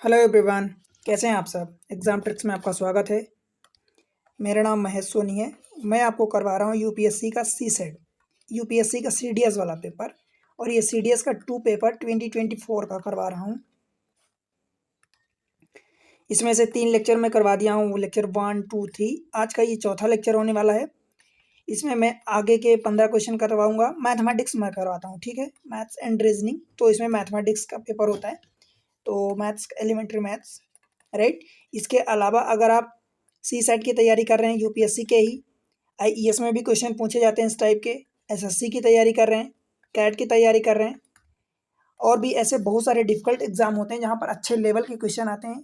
Hello everyone. कैसे हैं आप सब। एग्ज़ाम ट्रिक्स में आपका स्वागत है। मेरा नाम महेश सोनी है। मैं आपको करवा रहा हूँ यूपीएससी का सीसेट, यूपीएससी का सीडीएस वाला पेपर। और ये सीडीएस का 2 पेपर 2024 का करवा रहा हूँ। इसमें से 3 लेक्चर मैं करवा दिया हूँ, लेक्चर 1, 2, 3। आज का ये चौथा लेक्चर होने वाला है। इसमें मैं आगे के 15 क्वेश्चन करवाऊँगा। मैथमेटिक्स मैं करवाता हूँ, ठीक है, मैथ्स एंड रीजनिंग। तो इसमें मैथमेटिक्स का पेपर होता है, तो मैथ्स, एलिमेंट्री मैथ्स, राइट। इसके अलावा अगर आप सी सेट की तैयारी कर रहे हैं, यूपीएससी के ही आईईएस में भी क्वेश्चन पूछे जाते हैं इस टाइप के, एसएससी की तैयारी कर रहे हैं, कैट की तैयारी कर रहे हैं, और भी ऐसे बहुत सारे डिफिकल्ट एग्जाम होते हैं जहाँ पर अच्छे लेवल के क्वेश्चन आते हैं।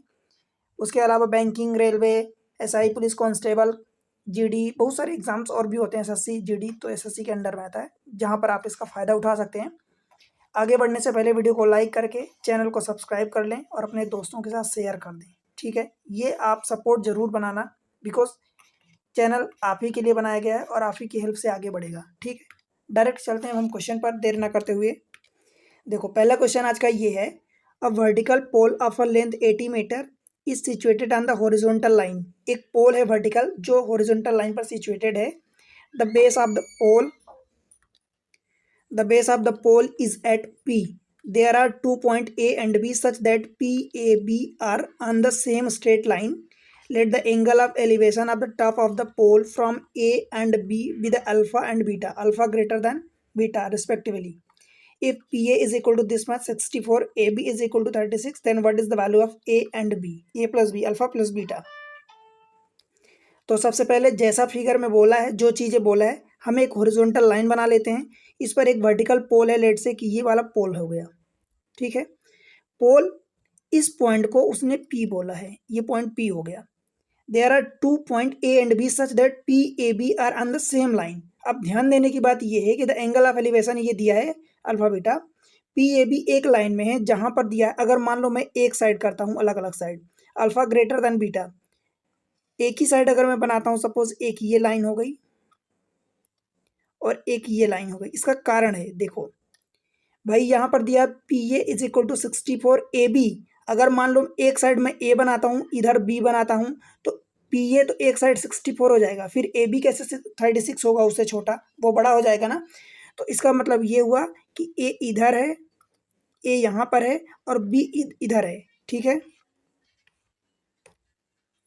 उसके अलावा banking, railway, SI, police constable, GD, बहुत सारे एग्जाम्स और भी होते हैं। एसएससी, जीडी तो एसएससी के अंडर में आता है, जहाँ पर आप इसका फ़ायदा उठा सकते हैं। आगे बढ़ने से पहले वीडियो को लाइक करके चैनल को सब्सक्राइब कर लें और अपने दोस्तों के साथ शेयर कर दें, ठीक है। ये आप सपोर्ट ज़रूर बनाना, बिकॉज चैनल आप ही के लिए बनाया गया है और आप ही की हेल्प से आगे बढ़ेगा, ठीक है। डायरेक्ट चलते हैं हम क्वेश्चन पर, देर ना करते हुए। देखो, पहला क्वेश्चन आज का ये है। A vertical pole of a length 80 metre is situated on the horizontal line. एक पोल है वर्टिकल जो हॉरिजॉन्टल लाइन पर सिचुएटेड है। The base of the pole The base of the pole is at P. There are 2 points A and B such that P, A, B are on the same straight line. Let the angle of elevation of the top of the pole from A and B be the alpha and beta, alpha greater than beta respectively. If PA is equal to this much 64, AB is equal to 36, then what is the value of A and B? A plus B, alpha plus beta. तो सबसे पहले जैसा figure में बोला है, जो चीज़ें बोला है, हम एक हॉरिजॉन्टल लाइन बना लेते हैं। इस पर एक वर्टिकल पोल है, लेट से कि ये वाला पोल हो गया, ठीक है। पोल, इस पॉइंट को उसने पी बोला है, ये पॉइंट पी हो गया। There are 2 point A and B such that P A B are on the same line. अब ध्यान देने की बात ये है कि द एंगल ऑफ एलिवेशन ये दिया है alpha beta, P A B एक लाइन में है जहां पर दिया है। अगर मान लो मैं एक साइड करता हूं, अलग अलग side, alpha greater than beta. एक ही साइड अगर मैं बनाता हूं, सपोज एक ये लाइन हो गई और एक ये लाइन हो गई। इसका कारण है, देखो भाई, यहाँ पर दिया P A is equal to 64 A B. अगर मान लो एक साइड में ए बनाता हूँ, इधर बी बनाता हूँ, तो पी ए तो एक साइड 64 हो जाएगा, फिर ए बी कैसे 36 होगा, उससे छोटा, वो बड़ा हो जाएगा ना। तो इसका मतलब ये हुआ कि ए इधर है, ए यहाँ पर है और बी इधर है, ठीक है।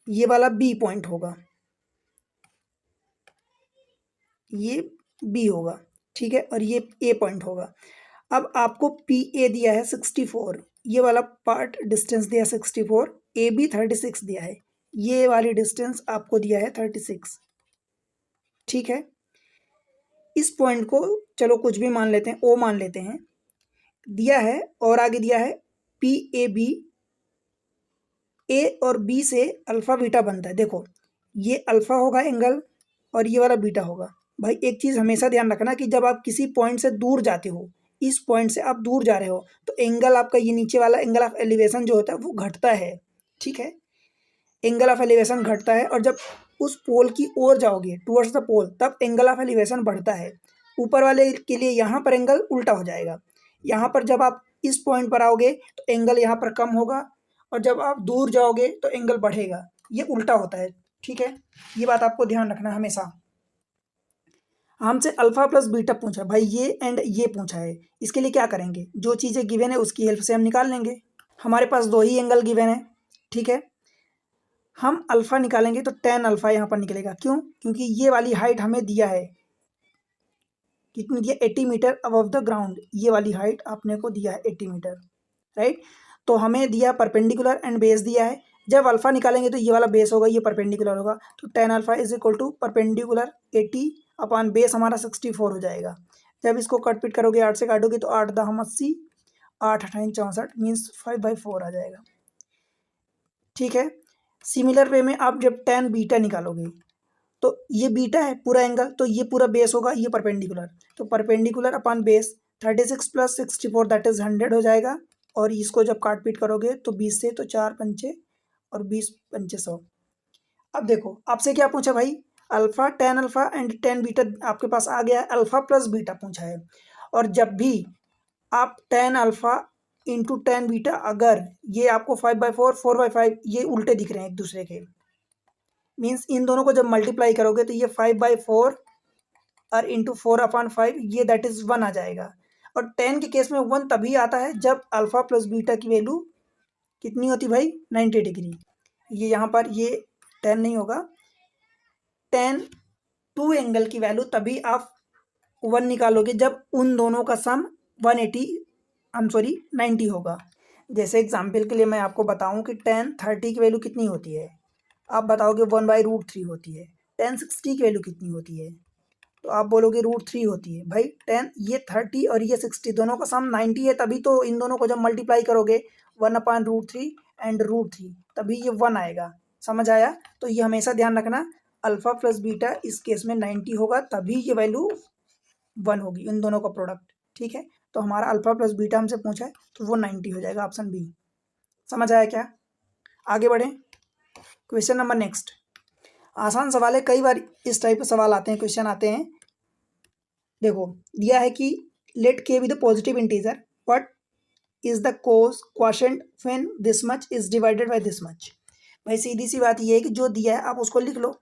ये वाला बी पॉइंट होगा, ये बी होगा, ठीक है, और ये ए पॉइंट होगा। अब आपको पी ए दिया है 64, ये वाला पार्ट डिस्टेंस दिया है 64, ए बी 36 दिया है, ये वाली डिस्टेंस आपको दिया है 36, ठीक है। इस पॉइंट को चलो कुछ भी मान लेते हैं, ओ मान लेते हैं, दिया है। और आगे दिया है पी ए बी, ए और बी से अल्फा बीटा बनता है। देखो, ये अल्फा होगा एंगल और ये वाला बीटा होगा। भाई एक चीज़ हमेशा ध्यान रखना कि जब आप किसी पॉइंट से दूर जाते हो, इस पॉइंट से आप दूर जा रहे हो, तो एंगल आपका, ये नीचे वाला एंगल ऑफ एलिवेशन जो होता है वो घटता है, ठीक है। एंगल ऑफ एलिवेशन घटता है, और जब उस पोल की ओर जाओगे, टुवर्ड्स द पोल, तब एंगल ऑफ एलिवेशन बढ़ता है। ऊपर वाले के लिए यहाँ पर एंगल उल्टा हो जाएगा। यहाँ पर जब आप इस पॉइंट पर आओगे तो एंगल यहाँ पर कम होगा, और जब आप दूर जाओगे तो एंगल बढ़ेगा। ये उल्टा होता है, ठीक है। ये बात आपको ध्यान रखना हमेशा। हमसे अल्फा प्लस बीटा पूछा भाई, ये एंड ये पूछा है। इसके लिए क्या करेंगे, जो चीज़ें गिवन है उसकी हेल्प से हम निकाल लेंगे। हमारे पास दो ही एंगल गिवन है, ठीक है। हम अल्फा निकालेंगे तो tan अल्फा यहाँ पर निकलेगा। क्यों? क्योंकि ये वाली हाइट हमें दिया है, कितनी दिया, 80 मीटर अबव द ग्राउंड। ये वाली हाइट आपने को दिया है 80 मीटर, राइट। तो हमें दिया परपेंडिकुलर एंड बेस दिया है। जब अल्फा निकालेंगे तो ये वाला बेस होगा, ये परपेंडिकुलर होगा, तो tan alpha is equal to perpendicular 80 upon base हमारा 64 हो जाएगा। जब इसको कट पिट करोगे, 8 से काटोगे तो 8 दम 80, 8 अठाई 64, मीन्स 5/4 आ जाएगा, ठीक है। सिमिलर वे में आप जब tan बीटा निकालोगे, तो ये बीटा है पूरा एंगल, तो ये पूरा बेस होगा, ये परपेंडिकुलर, तो perpendicular upon base 36 plus 64 that is 100 हो जाएगा। और इसको जब काट पीट करोगे तो 20 से तो 4 पंचे और 20 पंचे 100। अब देखो आपसे क्या पूछा भाई, alpha, tan alpha and tan beta आपके पास आ गया है, अल्फा प्लस बीटा पूछा है। और जब भी आप tan alpha into tan beta, अगर ये आपको 5/4 4/5 ये उल्टे दिख रहे हैं एक दूसरे के, मीन्स इन दोनों को जब मल्टीप्लाई करोगे तो ये 5/4 और इंटू 4/5 ये दैट इज 1 आ जाएगा। और 10 के केस में 1 तभी आता है जब अल्फा प्लस बीटा की वैल्यू कितनी होती भाई 90 डिग्री। ये यहाँ पर ये 10 नहीं होगा, 10 टू एंगल की वैल्यू तभी आप 1 निकालोगे जब उन दोनों का सम 90 होगा। जैसे एग्जाम्पल के लिए मैं आपको बताऊं कि 10 30 की वैल्यू कितनी होती है, आप बताओगे 1/√3 होती है। 10 60 की वैल्यू कितनी होती है, तो आप बोलोगे √3 होती है। भाई 10 ये 30 और ये 60 दोनों का सम 90 है, तभी तो इन दोनों को जब मल्टीप्लाई करोगे 1/√3 एंड √3 तभी ये 1 आएगा। समझ आया? तो ये हमेशा ध्यान रखना, अल्फा प्लस बीटा इस केस में 90 होगा तभी ये वैल्यू 1 होगी, इन दोनों का प्रोडक्ट। ठीक है, तो हमारा अल्फा प्लस बीटा हमसे पूछा है तो वो 90 हो जाएगा, ऑप्शन बी। समझ आया क्या? आगे बढ़ें, क्वेश्चन नंबर नेक्स्ट। आसान सवाल है, कई बार इस टाइप के सवाल आते हैं, क्वेश्चन आते हैं। देखो दिया है कि लेट के be the positive integer, what is the quotient when this much is divided by this much. भाई सीधी सी बात ये है कि जो दिया है आप उसको लिख लो।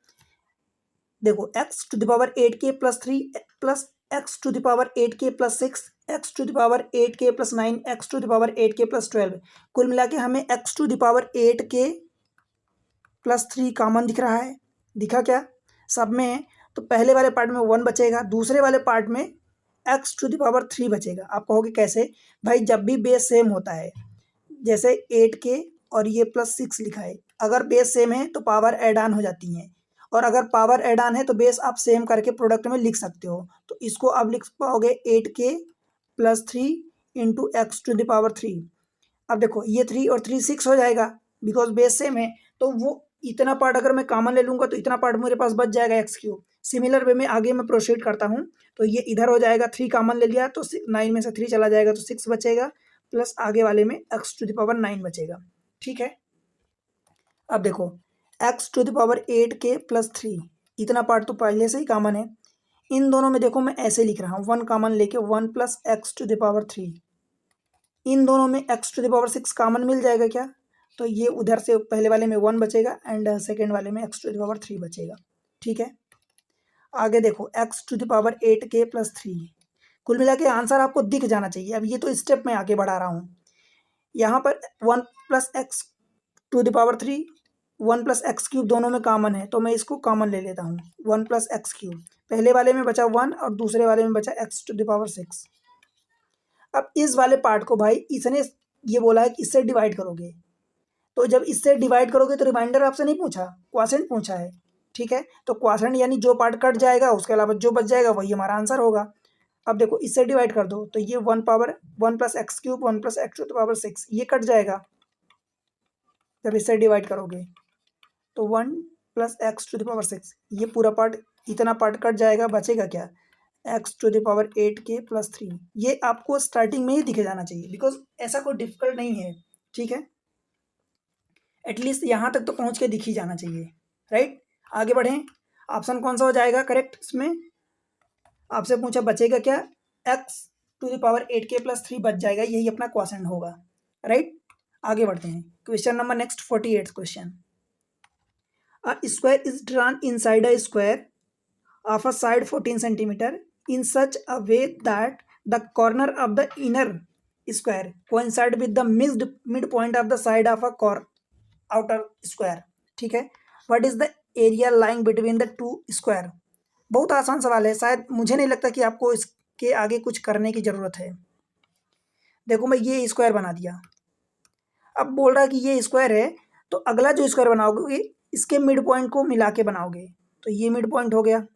देखो x to the power 8k plus 3 plus x to the power 8k plus 6, x to the power 8k plus 9, x to the power 8k plus 12, कुल मिला के हमें x to the power 8k plus 3 common दिख रहा है। दिखा क्या? सब में है। तो पहले वाले पार्ट में 1 बचेगा, दूसरे वाले पार्ट में x टू द पावर 3 बचेगा। आप कहोगे कैसे? भाई जब भी बेस सेम होता है, जैसे 8k और ये प्लस 6 लिखा है, अगर बेस सेम है तो पावर एड ऑन हो जाती हैं, और अगर पावर एड ऑन है तो बेस आप सेम करके प्रोडक्ट में लिख सकते हो। तो इसको आप लिख पाओगे 8k plus 3 into x to the power 3। अब देखो ये 3 और 3 6 हो जाएगा, बिकॉज बेस सेम है। तो वो इतना पार्ट अगर मैं कॉमन ले लूँगा तो इतना पार्ट मेरे पास बच जाएगा x3। सिमिलर वे में आगे मैं प्रोसीड करता हूँ, तो ये इधर हो जाएगा, 3 कॉमन ले लिया तो 9 में से 3 चला जाएगा तो 6 बचेगा, प्लस आगे वाले में x टू द पावर 9 बचेगा। ठीक है, अब देखो x to the power 8k plus 3, इतना पार्ट तो पहले से ही कॉमन है। इन दोनों में देखो मैं ऐसे लिख रहा हूँ, 1 कॉमन लेके 1 plus x to the power 3। इन दोनों में x to the power 6 common मिल जाएगा क्या? तो ये उधर से पहले वाले में 1 बचेगा एंड सेकेंड वाले में x टू द पावर 3 बचेगा। ठीक है, आगे देखो x to the power 8k plus 3, कुल मिला के आंसर आपको दिख जाना चाहिए। अब ये तो स्टेप में आगे बढ़ा रहा हूँ। यहाँ पर 1 plus x to the power 3, 1 plus x cube दोनों में कॉमन है, तो मैं इसको कॉमन ले लेता हूँ। 1 प्लस एक्स क्यूब, पहले वाले में बचा 1 और दूसरे वाले में बचा x टू द पावर 6। अब इस वाले पार्ट को भाई इसने ये बोला है कि इससे डिवाइड करोगे, तो जब इससे डिवाइड करोगे तो रिमाइंडर आपसे नहीं पूछा, क्वोशिएंट पूछा है। ठीक है, तो क्वोशिएंट यानी जो पार्ट कट जाएगा उसके अलावा जो बच जाएगा वही हमारा आंसर होगा। अब देखो इससे डिवाइड कर दो तो ये 1 plus x cube 1 plus x to the power 6 ये कट जाएगा। जब इससे डिवाइड करोगे तो 1 plus x to the power 6, ये पूरा पार्ट इतना पार्ट कट जाएगा, बचेगा क्या? X to the power 8k plus 3। ये आपको स्टार्टिंग में ही दिखे जाना चाहिए, बिकॉज ऐसा कोई डिफिकल्ट नहीं है। ठीक है, एटलीस्ट यहाँ तक तो पहुँच के दिख ही जाना चाहिए, राइट। आगे बढ़ें, ऑप्शन कौन सा हो जाएगा करेक्ट? इसमें आपसे पूछा बचेगा क्या? X to the power 8k plus 3 बच जाएगा, यही अपना क्वोशिएंट होगा, राइट। आगे बढ़ते हैं, question number next 48 question. A square is drawn inside a square of a side 14 centimetre in such a way that the corner of the inner square coincide with the midpoint of the side of a outer square। ठीक है, what is the area lying between the two square। बहुत आसान सवाल है, शायद मुझे नहीं लगता कि आपको इसके आगे कुछ करने की ज़रूरत है। देखो मैं ये स्क्वायर बना दिया, अब बोल रहा है कि ये स्क्वायर है, तो अगला जो स्क्वायर बनाओगे इसके मिड पॉइंट को मिला के बनाओगे, तो ये मिड पॉइंट हो गया।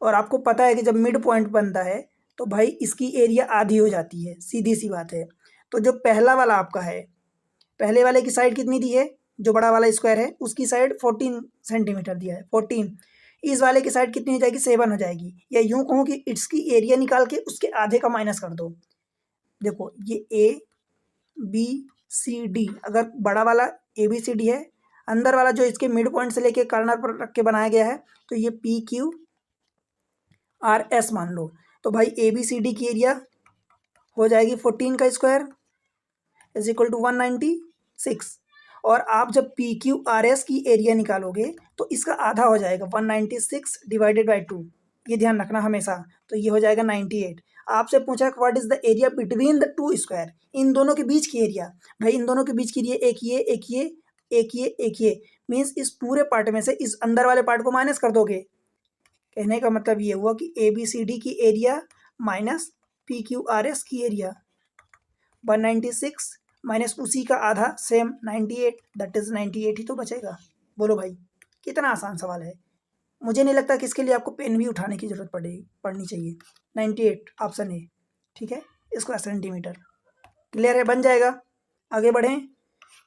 और आपको पता है कि जब मिड पॉइंट बनता है तो भाई इसकी एरिया आधी हो जाती है, सीधी सी बात है। तो जो पहला वाला आपका है, पहले वाले की साइड कितनी दी है, जो बड़ा वाला स्क्वायर है उसकी साइड 14 सेंटीमीटर दिया है, 14। इस वाले की साइड कितनी हो जाएगी, 7 हो जाएगी। या यूँ कहूँ कि इसकी एरिया निकाल के उसके आधे का माइनस कर दो। देखो ये ABCD, अगर बड़ा वाला ABCD है, अंदर वाला जो इसके मिड पॉइंट से लेके कॉर्नर पर रख के बनाया गया है तो ये PQRS मान लो। तो भाई ABCD की एरिया हो जाएगी 14 का स्क्वायर इज इक्वल टू 196। और आप जब पी क्यू आर एस की एरिया निकालोगे तो इसका आधा हो जाएगा 196 डिवाइडेड बाई 2, ये ध्यान रखना हमेशा। तो ये हो जाएगा 98। आपसे पूछा what is the area between the two square, इन दोनों के बीच की एरिया। भाई इन दोनों के बीच की एरिया एक ये एक ये एक ये एक ये, मीन्स इस पूरे पार्ट में से इस अंदर वाले पार्ट को माइनस कर दोगे। कहने का मतलब ये हुआ कि ए बी सी डी की area minus P Q R S की एरिया 196 माइनस उसी का आधा सेम 98, दैट इज 98 ही तो बचेगा। बोलो भाई, कितना आसान सवाल है। मुझे नहीं लगता कि इसके लिए आपको पेन भी उठाने की जरूरत पड़नी चाहिए। 98 ऑप्शन ए, ठीक है, स्क्वायर सेंटीमीटर। क्लियर है, बन जाएगा। आगे बढ़ें,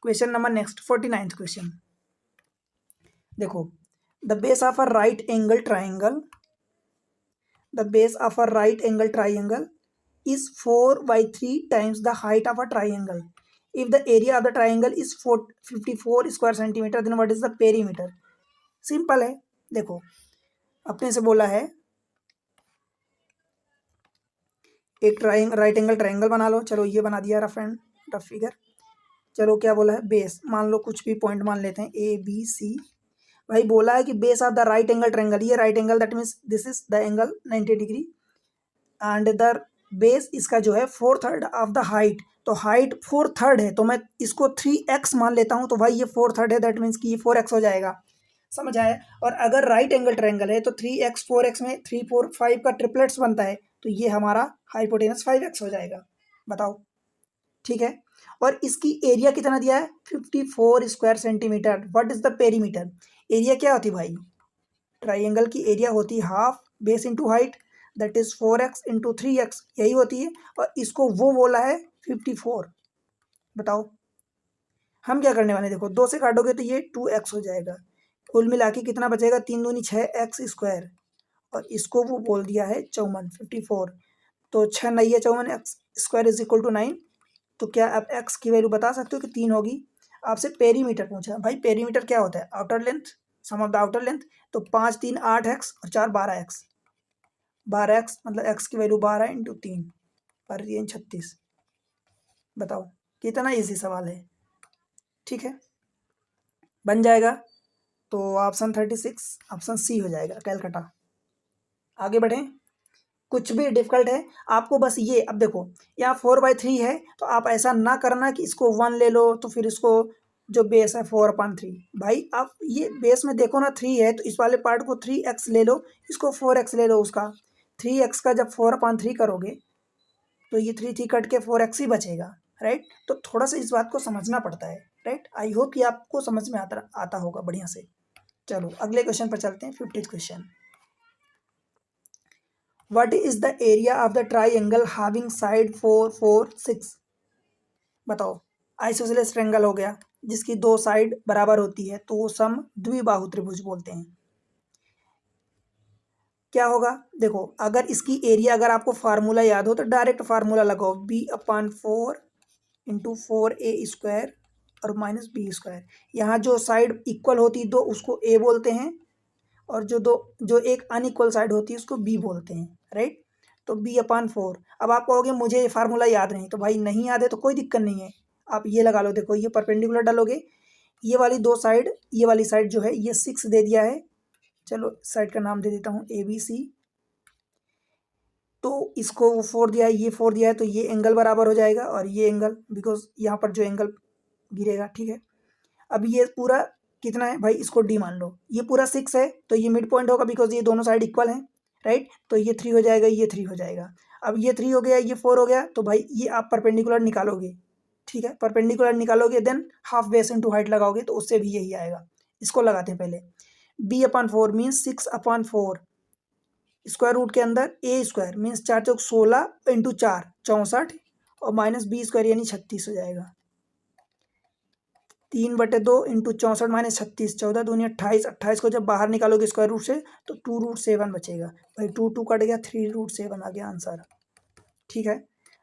question number next 49th question. देखो, the base of a right angle triangle, the base of a right angle triangle is 4/3 times the height of a triangle. If the area of the triangle is 54 square centimeter, then what is the perimeter? Simple है। देखो, अपने से बोला है एक right angle triangle बना लो। चलो ये बना दिया रफ फिगर। चलो क्या बोला है, बेस मान लो, कुछ भी पॉइंट मान लेते हैं ए बी सी। भाई बोला है कि base of the right angle triangle, ये right angle that means this is the angle 90 degree and the base इसका जो है 4/3 ऑफ द हाइट। तो हाइट 4/3 है तो मैं इसको 3x मान लेता हूँ। तो भाई ये 4/3 है, दैट मीन्स कि ये 4x हो जाएगा। समझ आया। और अगर राइट एंगल ट्रायंगल है तो 3x 4x में 3 4 5 का ट्रिपलेट्स बनता है, तो ये हमारा हाइपोटेनस 5x हो जाएगा। बताओ, ठीक है। और इसकी एरिया कितना दिया है, 54 square centimetre. What is the perimeter? Area क्या होती भाई, ट्राइंगल की एरिया होती है half base into height, that is 4x into 3x, यही होती है। और इसको वो बोला है 54। बताओ हम क्या करने वाले हैं, देखो 2 से काटोगे तो ये 2x हो जाएगा। कुल मिला के कितना बचेगा, 3 दूनी 6x स्क्वायर। और इसको वो बोल दिया है 54, 54। तो 6 नहीं है 54, x square is equal to 9। तो क्या आप x की वैल्यू बता सकते हो कि 3 होगी। आपसे पेरीमीटर पूछा, भाई पेरीमीटर क्या होता है, outer length, sum of the outer length. तो 5 3 8x और 4 12x, 12x मतलब x की वैल्यू 12 इंटू 3 और 3 36। बताओ कितना इजी सवाल है, ठीक है, बन जाएगा। तो ऑप्शन 36 ऑप्शन सी हो जाएगा, कैलकाटा। आगे बढ़ें, कुछ भी डिफिकल्ट है आपको बस ये, अब देखो यहाँ 4/3 है तो आप ऐसा ना करना कि इसको 1 ले लो तो फिर इसको जो बेस है 4/3। भाई आप ये बेस में देखो ना 3 है तो इस वाले पार्ट को 3x ले लो, इसको 4x ले लो। उसका 3x का जब 4/3 करोगे तो ये 3 3 कट के 4x ही बचेगा, राइट। तो थोड़ा सा इस बात को समझना पड़ता है, राइट। आई होप कि आपको समझ में आता होगा बढ़िया से। चलो अगले क्वेश्चन पर चलते हैं, 50th question. What is the area of the triangle having side 4 4 6? बताओ, आइसोसेलेस ट्रायंगल हो गया जिसकी 2 साइड बराबर होती है तो वो सम द्विबाहु त्रिभुज बोलते हैं। क्या होगा, देखो अगर इसकी एरिया, अगर आपको फार्मूला याद हो तो डायरेक्ट फार्मूला लगाओ, b/4 इंटू 4a स्क्वायर और माइनस बी स्क्वायर। यहाँ जो साइड इक्वल होती दो उसको a बोलते हैं, और जो एक अनइक्वल साइड होती है उसको बी बोलते हैं, राइट। तो b/4। अब आप कहोगे मुझे ये फार्मूला याद नहीं, तो भाई नहीं याद है तो कोई दिक्कत नहीं है, आप ये लगा लो। देखो ये परपेंडिकुलर डालोगे, ये वाली 2 साइड, ये वाली साइड जो है ये 6 दे दिया है। चलो साइड का नाम दे देता हूँ ABC। तो इसको वो 4 दिया है, ये 4 दिया है, तो ये एंगल बराबर हो जाएगा और ये एंगल, बिकॉज यहाँ पर जो एंगल गिरेगा, ठीक है। अब ये पूरा कितना है भाई, इसको डी मान लो, ये पूरा 6 है तो ये मिड पॉइंट होगा बिकॉज ये दोनों साइड इक्वल हैं, राइट। तो ये 3 हो जाएगा, ये 3 हो जाएगा। अब ये 3 हो गया, ये 4 हो गया, तो भाई ये आप परपेंडिकुलर निकालोगे, ठीक है। परपेंडिकुलर निकालोगे than half base into height लगाओगे तो उससे भी यही आएगा। इसको लगाते हैं पहले, b/4 मीन्स 6/4, स्क्वायर रूट के अंदर a square means 4 Chowk 16 into 4 64 और माइनस बी स्क्वायर यानी 36 हो जाएगा। 3/2 इंटू 64 माइनस 36, 14 दूनी 28, 28 को जब बाहर निकालोगे स्क्वायर रूट से तो 2√7 बचेगा। भाई 2 कट गया, 3√7 आ गया आंसर, ठीक है।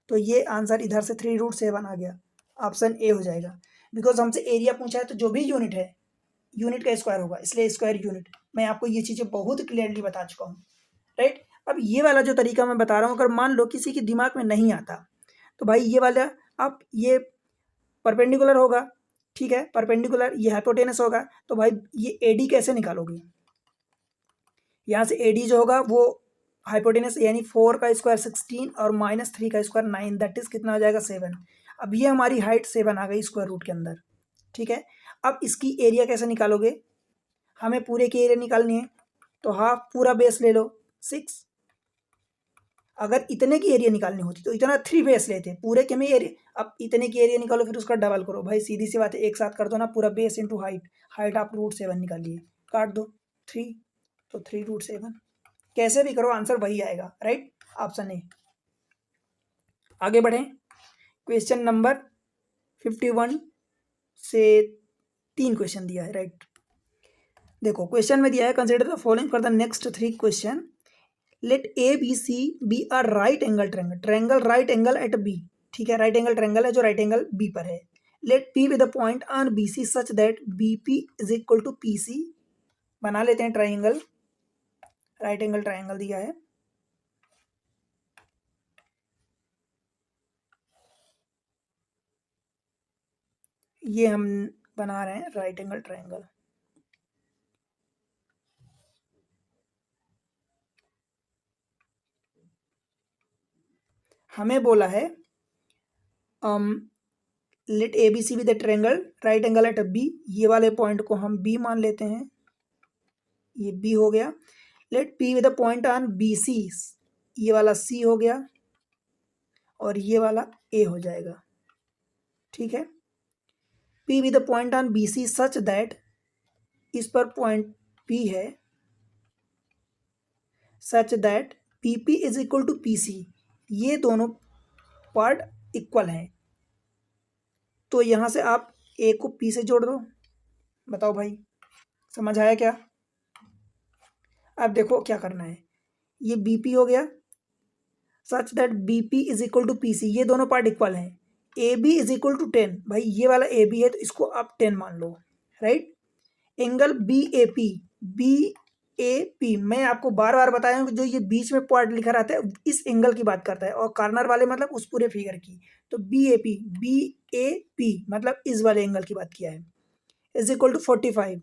तो ये आंसर इधर से 3√7 आ गया, ऑप्शन ए हो जाएगा। बिकॉज हमसे एरिया पूछा है तो जो भी यूनिट है यूनिट का स्क्वायर होगा, इसलिए स्क्वायर यूनिट। मैं आपको ये चीज़ें बहुत क्लियरली बता चुका हूँ, राइट। अब ये वाला जो तरीका मैं बता रहा हूँ, अगर मान लो किसी के दिमाग में नहीं आता तो भाई ये वाला आप ये परपेंडिकुलर होगा, ठीक है, परपेंडिकुलर, ये हाइपोटेनस होगा, तो भाई ये एडी कैसे निकालोगे? यहाँ से एडी जो होगा वो हाइपोटेनस यानी 4 का स्क्वायर 16 और -3 का स्क्वायर 9, दैट इज कितना हो जाएगा 7। अब ये हमारी हाइट 7 आ गई स्क्वायर रूट के अंदर, ठीक है। अब इसकी एरिया कैसे निकालोगे? हमें पूरे की एरिया निकालनी है, तो हाफ पूरा बेस ले लो 6। अगर इतने की एरिया निकालनी होती तो इतना 3 बेस लेते, पूरे के में एरिया, अब इतने की एरिया निकालो फिर उसका डबल करो, भाई सीधी सी बात है, एक साथ कर दो ना, पूरा बेस इंटू हाइट, हाइट आप √7 निकालिए, काट दो 3, तो 3√7, कैसे भी करो आंसर वही आएगा, राइट, ऑप्शन ए। आगे बढ़ें, क्वेश्चन नंबर 51 से 3 क्वेश्चन दिया है, राइट। देखो क्वेश्चन में दिया है, consider the following for the next 3 question, let A B C B a right angle triangle, triangle right angle at B, ठीक है, राइट एंगल ट्रायंगल है जो राइट एंगल बी पर है। Let P with the point on B C such that B P is equal to P C, बना लेते हैं triangle, right angle triangle दिया है, ये हम बना रहे हैं राइट एंगल ट्रायंगल। हमें बोला है let A B C with the triangle right angle at B, ये वाले पॉइंट को हम बी मान लेते हैं, ये बी हो गया। Let P with the point on B C, ये वाला सी हो गया और ये वाला ए हो जाएगा, ठीक है। P with the point on B C such that, इस पर पॉइंट पी है, such that P P is equal to P C, ये दोनों पार्ट इक्वल हैं, तो यहाँ से आप ए को पी से जोड़ दो। बताओ भाई समझ आया क्या? अब देखो क्या करना है, ये बी पी हो गया, such that B P is equal to P C, ये दोनों पार्ट इक्वल हैं। A B is equal to 10, भाई ये वाला ए बी है तो इसको आप 10 मान लो, right. Angle B A P, B A P, मैं आपको बार बार बताया हूँ कि जो ये बीच में पॉइंट लिखा रहता है इस एंगल की बात करता है, और कॉर्नर वाले मतलब उस पूरे फिगर की, तो बी ए पी मतलब इस वाले एंगल की बात किया है, इज इक्वल टू 45।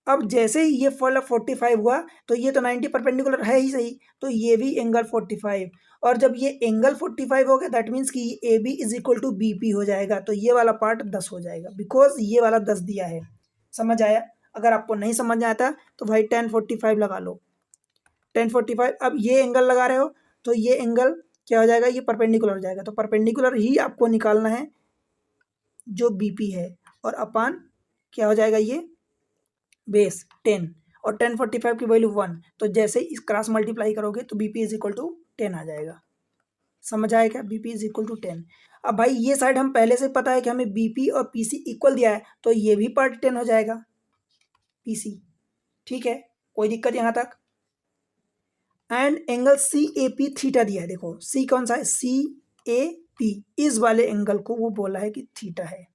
अब जैसे ही ये फल 45 हुआ तो ये तो 90 परपेंडिकुलर है ही सही, तो ये भी एंगल 45, और जब ये एंगल 45 हो गया दैट मीन्स कि A B is equal to B P हो जाएगा, तो ये वाला पार्ट 10 हो जाएगा, बिकॉज ये वाला 10 दिया है। समझ आया? अगर आपको नहीं समझ में आता तो भाई 1045 लगा लो, 1045। अब ये एंगल लगा रहे हो तो ये एंगल क्या हो जाएगा, ये परपेंडिकुलर हो जाएगा, तो परपेंडिकुलर ही आपको निकालना है जो बी पी है, और अपान क्या हो जाएगा ये बेस 10, और 1045 की वैल्यू 1, तो जैसे इस क्रॉस मल्टीप्लाई करोगे तो B P is equal to 10 आ जाएगा। समझ आया क्या? B P is equal to 10। अब भाई ये साइड हम पहले से पता है कि हमें बी पी और पी सी इक्वल दिया है, तो ये भी पार्ट 10 हो जाएगा पी सी, ठीक है, कोई दिक्कत यहाँ तक। And angle C A P theta दिया है, देखो सी कौन सा है, सी ए पी, इस वाले एंगल को वो बोला है कि थीटा है।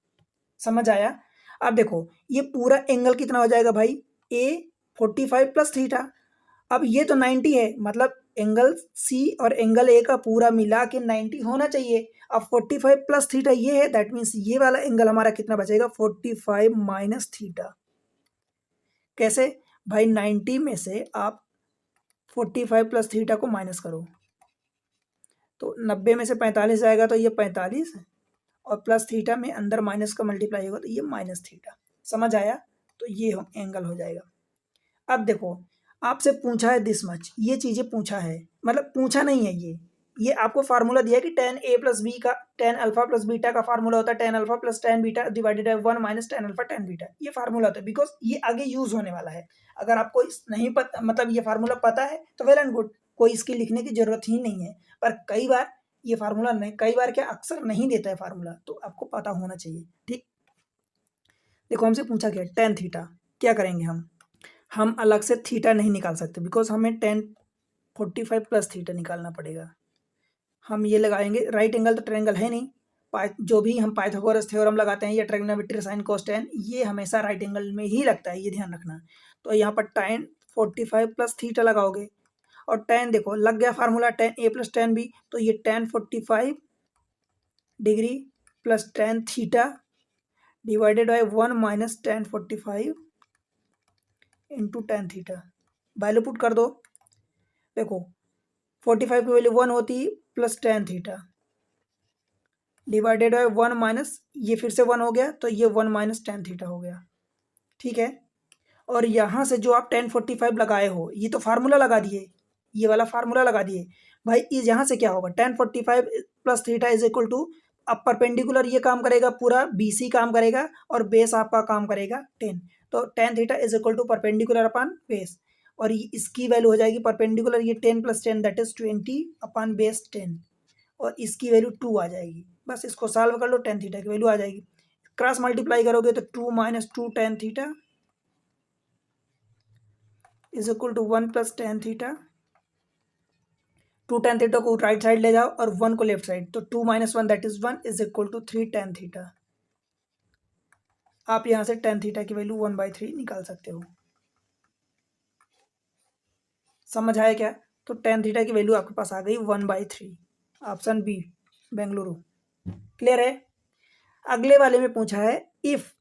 समझ आया? अब देखो ये पूरा एंगल कितना हो जाएगा भाई, ए 45 प्लस थीटा, अब ये तो 90 है, मतलब एंगल सी और एंगल ए का पूरा मिला के 90 होना चाहिए। अब 45 प्लस थीटा ये है, दैट मीन्स ये वाला एंगल हमारा कितना बचेगा, 45 माइनस थीटा। कैसे भाई, 90 में से आप 45 प्लस थीटा को माइनस करो, तो 90 में से 45 आएगा, तो ये 45, और प्लस थीटा में अंदर माइनस का मल्टीप्लाई होगा तो ये माइनस थीटा। समझ आया? तो ये एंगल हो जाएगा। अब देखो आपसे पूछा है दिस मच, ये चीज़ें पूछा है, मतलब पूछा नहीं है, ये आपको फार्मूला दिया है कि tan a प्लस बी का, tan अल्फा प्लस बीटा का फार्मूला होता है tan alpha plus tan beta divided by 1 minus tan alpha tan beta, ये फार्मूला होता है, बिकॉज ये आगे यूज होने वाला है। अगर आपको नहीं पता, मतलब ये फार्मूला पता है तो वेल एंड गुड, कोई इसकी लिखने की जरूरत ही नहीं है, पर कई बार ये फार्मूला नहीं, कई बार क्या अक्सर नहीं देता है फार्मूला, तो आपको पता होना चाहिए, ठीक। देखो हमसे पूछा गया tan थीटा, क्या करेंगे हम अलग से थीटा नहीं निकाल सकते, बिकॉज हमें 1045 प्लस थीटा निकालना पड़ेगा। हम ये लगाएंगे, राइट एंगल तो ट्रायंगल है नहीं, जो भी हम पाइथागोरस थ्योरम लगाते हैं या ट्रिग्नोमेट्री साइन कोस टेन, ये हमेशा राइट एंगल में ही लगता है, ये ध्यान रखना। तो यहाँ पर tan 45 प्लस थीटा लगाओगे, और tan देखो लग गया formula tan a plus tan b, तो ये tan 45 degree plus tan theta divided by 1 minus ten 45 into tan theta. Value put कर दो। देखो 45 की वैल्यू 1 होती plus tan theta divided by 1 minus, ये फिर से 1 हो गया तो ये 1 माइनस टेन थीटा हो गया। ठीक है, और यहाँ से जो आप 1045 लगाए हो ये तो फार्मूला लगा दिए, ये वाला फार्मूला लगा दिए भाई। इस यहाँ से क्या होगा 1045 plus theta is equal to, अब परपेंडिकुलर ये काम करेगा पूरा BC काम करेगा और बेस आपका काम करेगा 10, तो tan theta is equal to perpendicular upon base, और इसकी वैल्यू हो जाएगी परपेंडिकुलर ये 10 plus 10 that is 20 upon base 10, और इसकी वैल्यू 2 आ जाएगी। बस इसको सॉल्व कर लो, टेन थीटा की वैल्यू आ जाएगी। क्रॉस मल्टीप्लाई करोगे तो 2 minus 2 tan theta is equal to 1 plus tan theta. 2 tan theta को राइट साइड ले जाओ और 1 को लेफ्ट साइड, तो 2 minus 1 that is 1 is equal to 3 tan theta. आप यहाँ से टेन थीटा की वैल्यू 1/3 निकाल सकते हो। समझ आया क्या? तो टेन थीटा की वैल्यू आपके पास आ गई 1/3, ऑप्शन बी बेंगलुरु। क्लियर है? अगले वाले में पूछा है if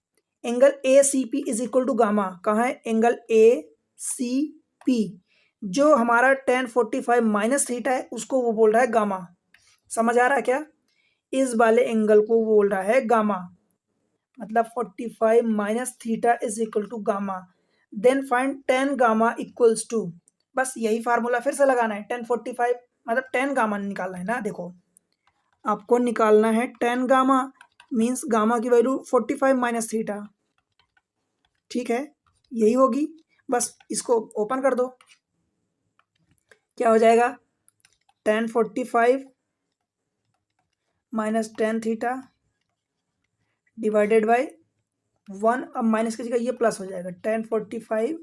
angle ACP is equal to gamma. कहाँ है एंगल ACP? जो हमारा 1045 माइनस थीटा है उसको वो बोल रहा है गामा। समझ आ रहा है क्या? इस वाले एंगल को बोल रहा है गामा, मतलब 45 minus theta is equal to gamma. Then find 10 gamma equals to, बस यही फार्मूला फिर से लगाना है। 1045 मतलब 10 गामा निकालना है ना। देखो आपको निकालना है 10 गामा, मीन्स गामा की वैल्यू 45 माइनस थीटा। ठीक है, यही होगी। बस इसको ओपन कर दो, क्या हो जाएगा 1045 minus tan theta divided by 1, अब माइनस की जगह ये प्लस हो जाएगा 1045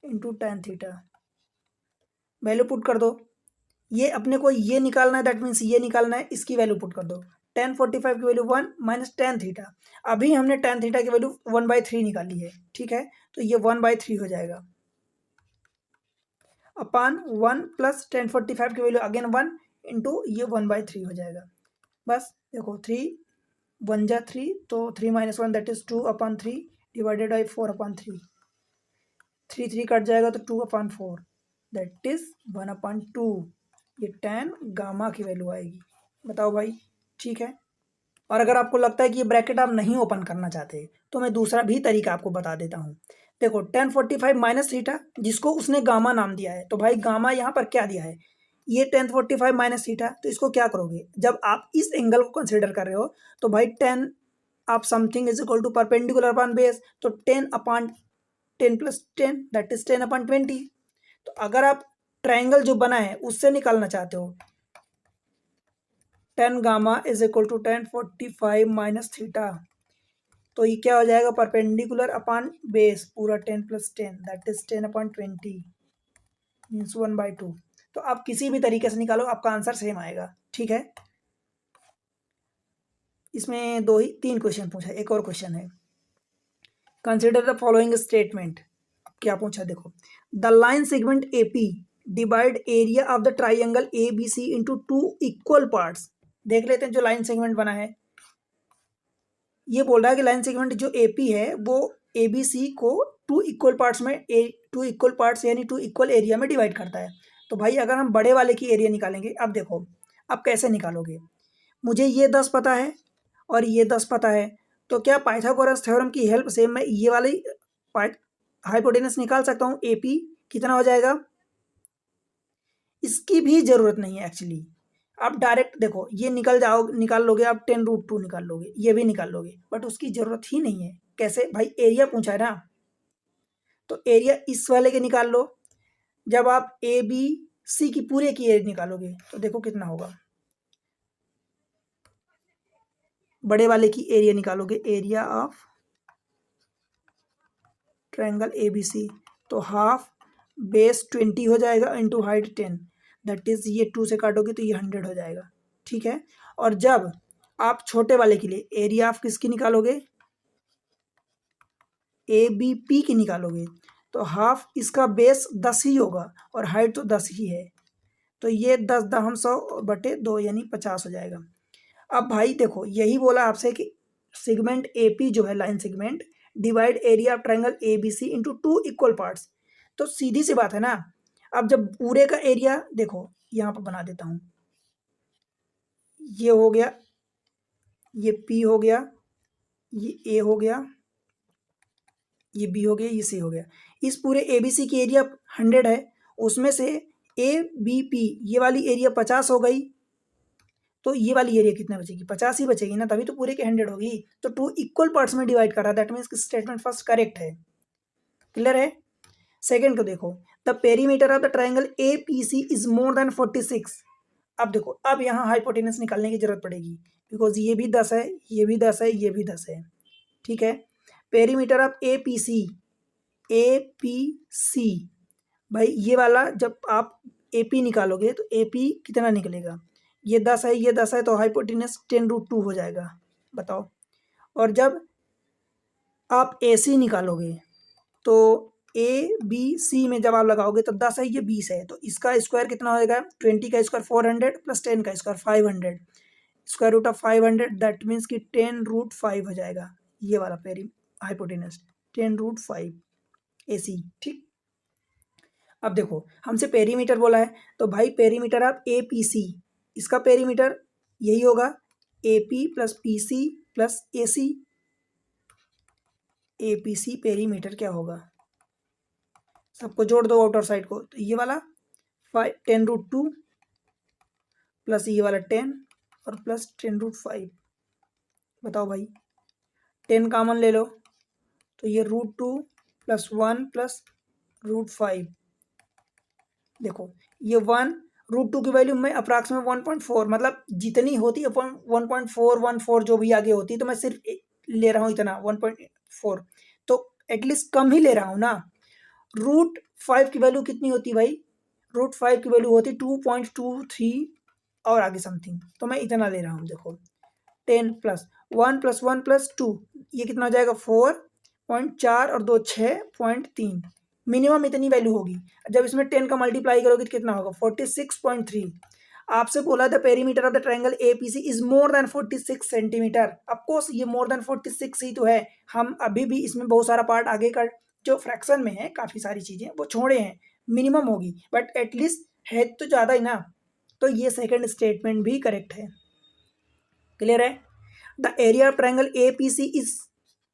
into tan theta. Value put कर दो। ये अपने को ये निकालना है, दैट मीन्स ये निकालना है, इसकी वैल्यू पुट कर दो। 1045 की वैल्यू 1 माइनस टेन थीटा, अभी हमने टेन थीटा की वैल्यू 1/3 निकाली है। ठीक है, तो ये 1/3 हो जाएगा अपान 1 प्लस 1045 की वैल्यू अगेन 1 इंटू ये 1/3 हो जाएगा। बस देखो 3 1 जा 3, तो 3 minus 1 that is 2 upon 3 divided by 4 upon 3, 3 3 cut जाएगा तो 2 अपान 4 दैट इज 1 अपान 2। ये 10 गामा की वैल्यू आएगी। बताओ भाई, ठीक है? और अगर आपको लगता है कि ये ब्रैकेट आप नहीं ओपन करना चाहते तो मैं दूसरा भी तरीका आपको बता देता हूँ। देखो 1045 माइनस थीटा जिसको उसने गामा नाम दिया है, तो भाई गामा यहाँ पर क्या दिया है, ये 1045 माइनस थीटा। तो इसको क्या करोगे, जब आप इस एंगल को कंसिडर कर रहे हो तो भाई 10 आप something is equal to perpendicular upon base, तो 10 upon 10 plus 10 that is 10 upon 20। तो अगर आप ट्राइंगल जो बना है उससे निकालना चाहते हो 10 gamma is equal to 1045 minus theta, तो ये क्या हो जाएगा परपेंडिकुलर अपॉन बेस पूरा 10 plus 10 that is 10 upon 20 means 1/2। तो आप किसी भी तरीके से निकालो आपका आंसर सेम आएगा। ठीक है, इसमें तीन क्वेश्चन पूछा है, एक और क्वेश्चन है। Consider the following statement. अब क्या पूछा देखो, the line segment AP divide area of the triangle ABC into 2 equal parts. देख लेते हैं जो लाइन सेगमेंट बना है, ये बोल रहा है कि लाइन सेगमेंट जो AP है वो ABC को 2 इक्वल पार्ट्स में 2 इक्वल पार्ट्स यानी 2 इक्वल एरिया में डिवाइड करता है। तो भाई अगर हम बड़े वाले की एरिया निकालेंगे, अब देखो अब कैसे निकालोगे, मुझे ये 10 पता है और ये 10 पता है, तो क्या पाइथागोरस थ्योरम की हेल्प से मैं ये वाली हाइपोटेनस निकाल सकता हूँ। AP कितना हो जाएगा, इसकी भी ज़रूरत नहीं है एक्चुअली। आप डायरेक्ट देखो ये निकाल लोगे, आप 10√2 निकाल लोगे, ये भी निकाल लोगे, बट उसकी ज़रूरत ही नहीं है। कैसे भाई, एरिया पूछा है ना, तो एरिया इस वाले के निकाल लो। जब आप ABC की पूरे की एरिया निकालोगे तो देखो कितना होगा, बड़े वाले की एरिया निकालोगे, एरिया ऑफ ट्रायंगल ABC, तो हाफ बेस 20 हो जाएगा इंटू हाइट 10 दैट इज ये 2 से काटोगे तो ये 100 हो जाएगा। ठीक है, और जब आप छोटे वाले के लिए एरिया ऑफ किसकी निकालोगे, ABP की निकालोगे, तो हाफ इसका बेस 10 ही होगा और हाइट तो 10 ही है, तो ये 10 10 100 बटे 2 यानी 50 हो जाएगा। अब भाई देखो यही बोला आपसे कि सेगमेंट AP जो है line segment divide area of triangle ABC into 2 equal parts. तो सीधी सी बात है ना, अब जब पूरे का एरिया देखो यहाँ पर बना देता हूँ, ये हो गया, ये P हो गया, ये A हो गया, ये B हो गया, ये C हो गया। इस पूरे ABC की एरिया 100 है, उसमें से ABP ये वाली एरिया 50 हो गई, तो ये वाली एरिया कितना बचेगी? 50 ही बचेगी ना, तभी तो पूरे के 100 होगी। तो 2 इक्वल पार्ट्स में डिवाइड कर रहा है, that means statement first correct है। क्लियर है? सेकंड को देखो, the perimeter of the triangle APC is more than 46। अब देखो, अब यहाँ हाइपोटेनस निकालने की जरूरत पड़ेगी, बिकॉज ये भी 10 है, ये भी 10 है, ये भी 10 है, ठीक है। पेरीमीटर ऑफ APC भाई ये वाला जब आप AP निकालोगे तो AP कितना निकलेगा? ये 10 है, ये 10 है, तो हाइपोटेनस 10√2 हो जाएगा, बताओ। और जब आप AC निकालोगे तो ABC में जब आप लगाओगे तो 10 है, ये 20 है, तो इसका स्क्वायर कितना होएगा? 20 का स्क्वायर 400 प्लस 10 का square 500, square root of 500 that means कि 10√5 हो जाएगा ये वाला पेरी हाइपोटेनस, 10√5 AC, ठीक। अब देखो हमसे पेरीमीटर बोला है, तो भाई पेरीमीटर ऑफ APC, इसका पेरीमीटर यही होगा AP plus PC plus AC। APC perimeter क्या होगा? सबको जोड़ दो आउटर साइड को, तो ये वाला 10√2 प्लस ये वाला 10 और प्लस 10√5। बताओ भाई, 10 कॉमन ले लो, तो ये √2 प्लस 1 प्लस √5। देखो ये 1√2 की वैल्यू मैं अप्रॉक्सीमेट 1.4, मतलब जितनी होती है 1.414 जो भी आगे होती है, तो मैं सिर्फ ले रहा हूँ इतना 1.4, तो एटलीस्ट कम ही ले रहा हूँ ना। √5 की वैल्यू कितनी होती है भाई? √5 की वैल्यू होती 2.23 और आगे समथिंग, तो मैं इतना ले रहा हूँ। देखो 10 प्लस 1 प्लस 1 प्लस 2, ये कितना हो जाएगा? 4.4 और 2 6.3, मिनिमम इतनी वैल्यू होगी। जब इसमें 10 का मल्टीप्लाई करोगे तो कितना होगा? 46.3। आपसे बोला था perimeter of the triangle APC is more than 46 centimetre. Of course ये मोर देन 46 ही तो है, हम अभी भी इसमें बहुत सारा पार्ट आगे का जो फ्रैक्शन में है, काफ़ी सारी चीज़ें वो छोड़े हैं, मिनिमम होगी, बट एटलीस्ट है तो ज़्यादा ही ना। तो ये सेकंड स्टेटमेंट भी करेक्ट है। क्लियर है? The area of triangle APC is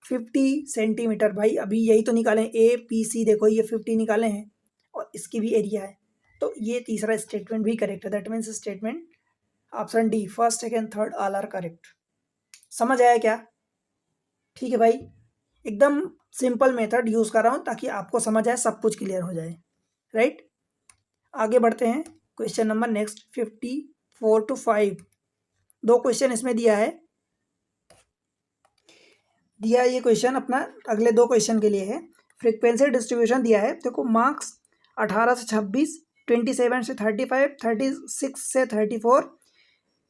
50 centimetre. भाई अभी यही तो निकाले APC, देखो ये 50 निकाले हैं और इसकी भी एरिया है, तो ये तीसरा स्टेटमेंट भी करेक्ट है। That means statement option D first second third all are correct. समझ आया क्या? ठीक है भाई, एकदम सिंपल मेथड यूज़ कर रहा हूँ ताकि आपको समझ आए, सब कुछ क्लियर हो जाए, राइट। आगे बढ़ते हैं, क्वेश्चन नंबर नेक्स्ट 54 to 5। दो क्वेश्चन इसमें दिया है ये क्वेश्चन अपना अगले दो क्वेश्चन के लिए है। फ्रीक्वेंसी डिस्ट्रीब्यूशन दिया है, देखो मार्क्स 18 से 26, 27 से 35, 36 से 34,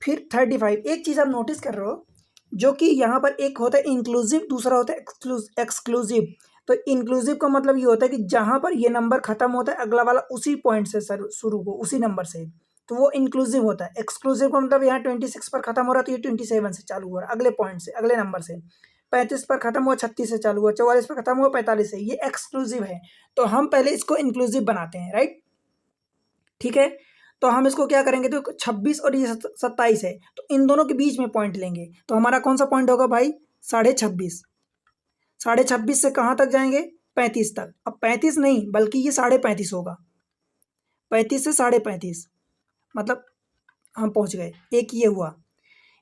फिर 35। एक चीज़ आप नोटिस कर रहे हो, जो कि यहाँ पर एक होता है इंक्लूसिव, दूसरा होता है एक्सक्लूसिव। तो इंक्लूसिव का मतलब ये होता है कि जहाँ पर ये नंबर खत्म होता है अगला वाला उसी पॉइंट से शुरू हो, उसी नंबर से, तो वो इंक्लूसिव होता है। एक्सक्लूसिव का मतलब यहाँ 26 पर खत्म हो रहा है तो ये 27 से चालू हो रहा है, अगले पॉइंट से, अगले नंबर से। 35 पर खत्म हुआ 36 से चालू हुआ, 44 पर खत्म हुआ 45 से, ये एक्सक्लूसिव है। तो हम पहले इसको इंक्लूसिव बनाते हैं, राइट, ठीक है। तो हम इसको क्या करेंगे, तो 26 और ये 27 है, तो इन दोनों के बीच में पॉइंट लेंगे, तो हमारा कौन सा पॉइंट होगा भाई? 26.5। 26.5 से कहाँ तक जाएंगे? 35 तक। अब 35 नहीं बल्कि ये 35.5 होगा, 35 से 35.5, मतलब हम पहुँच गए, एक ये हुआ।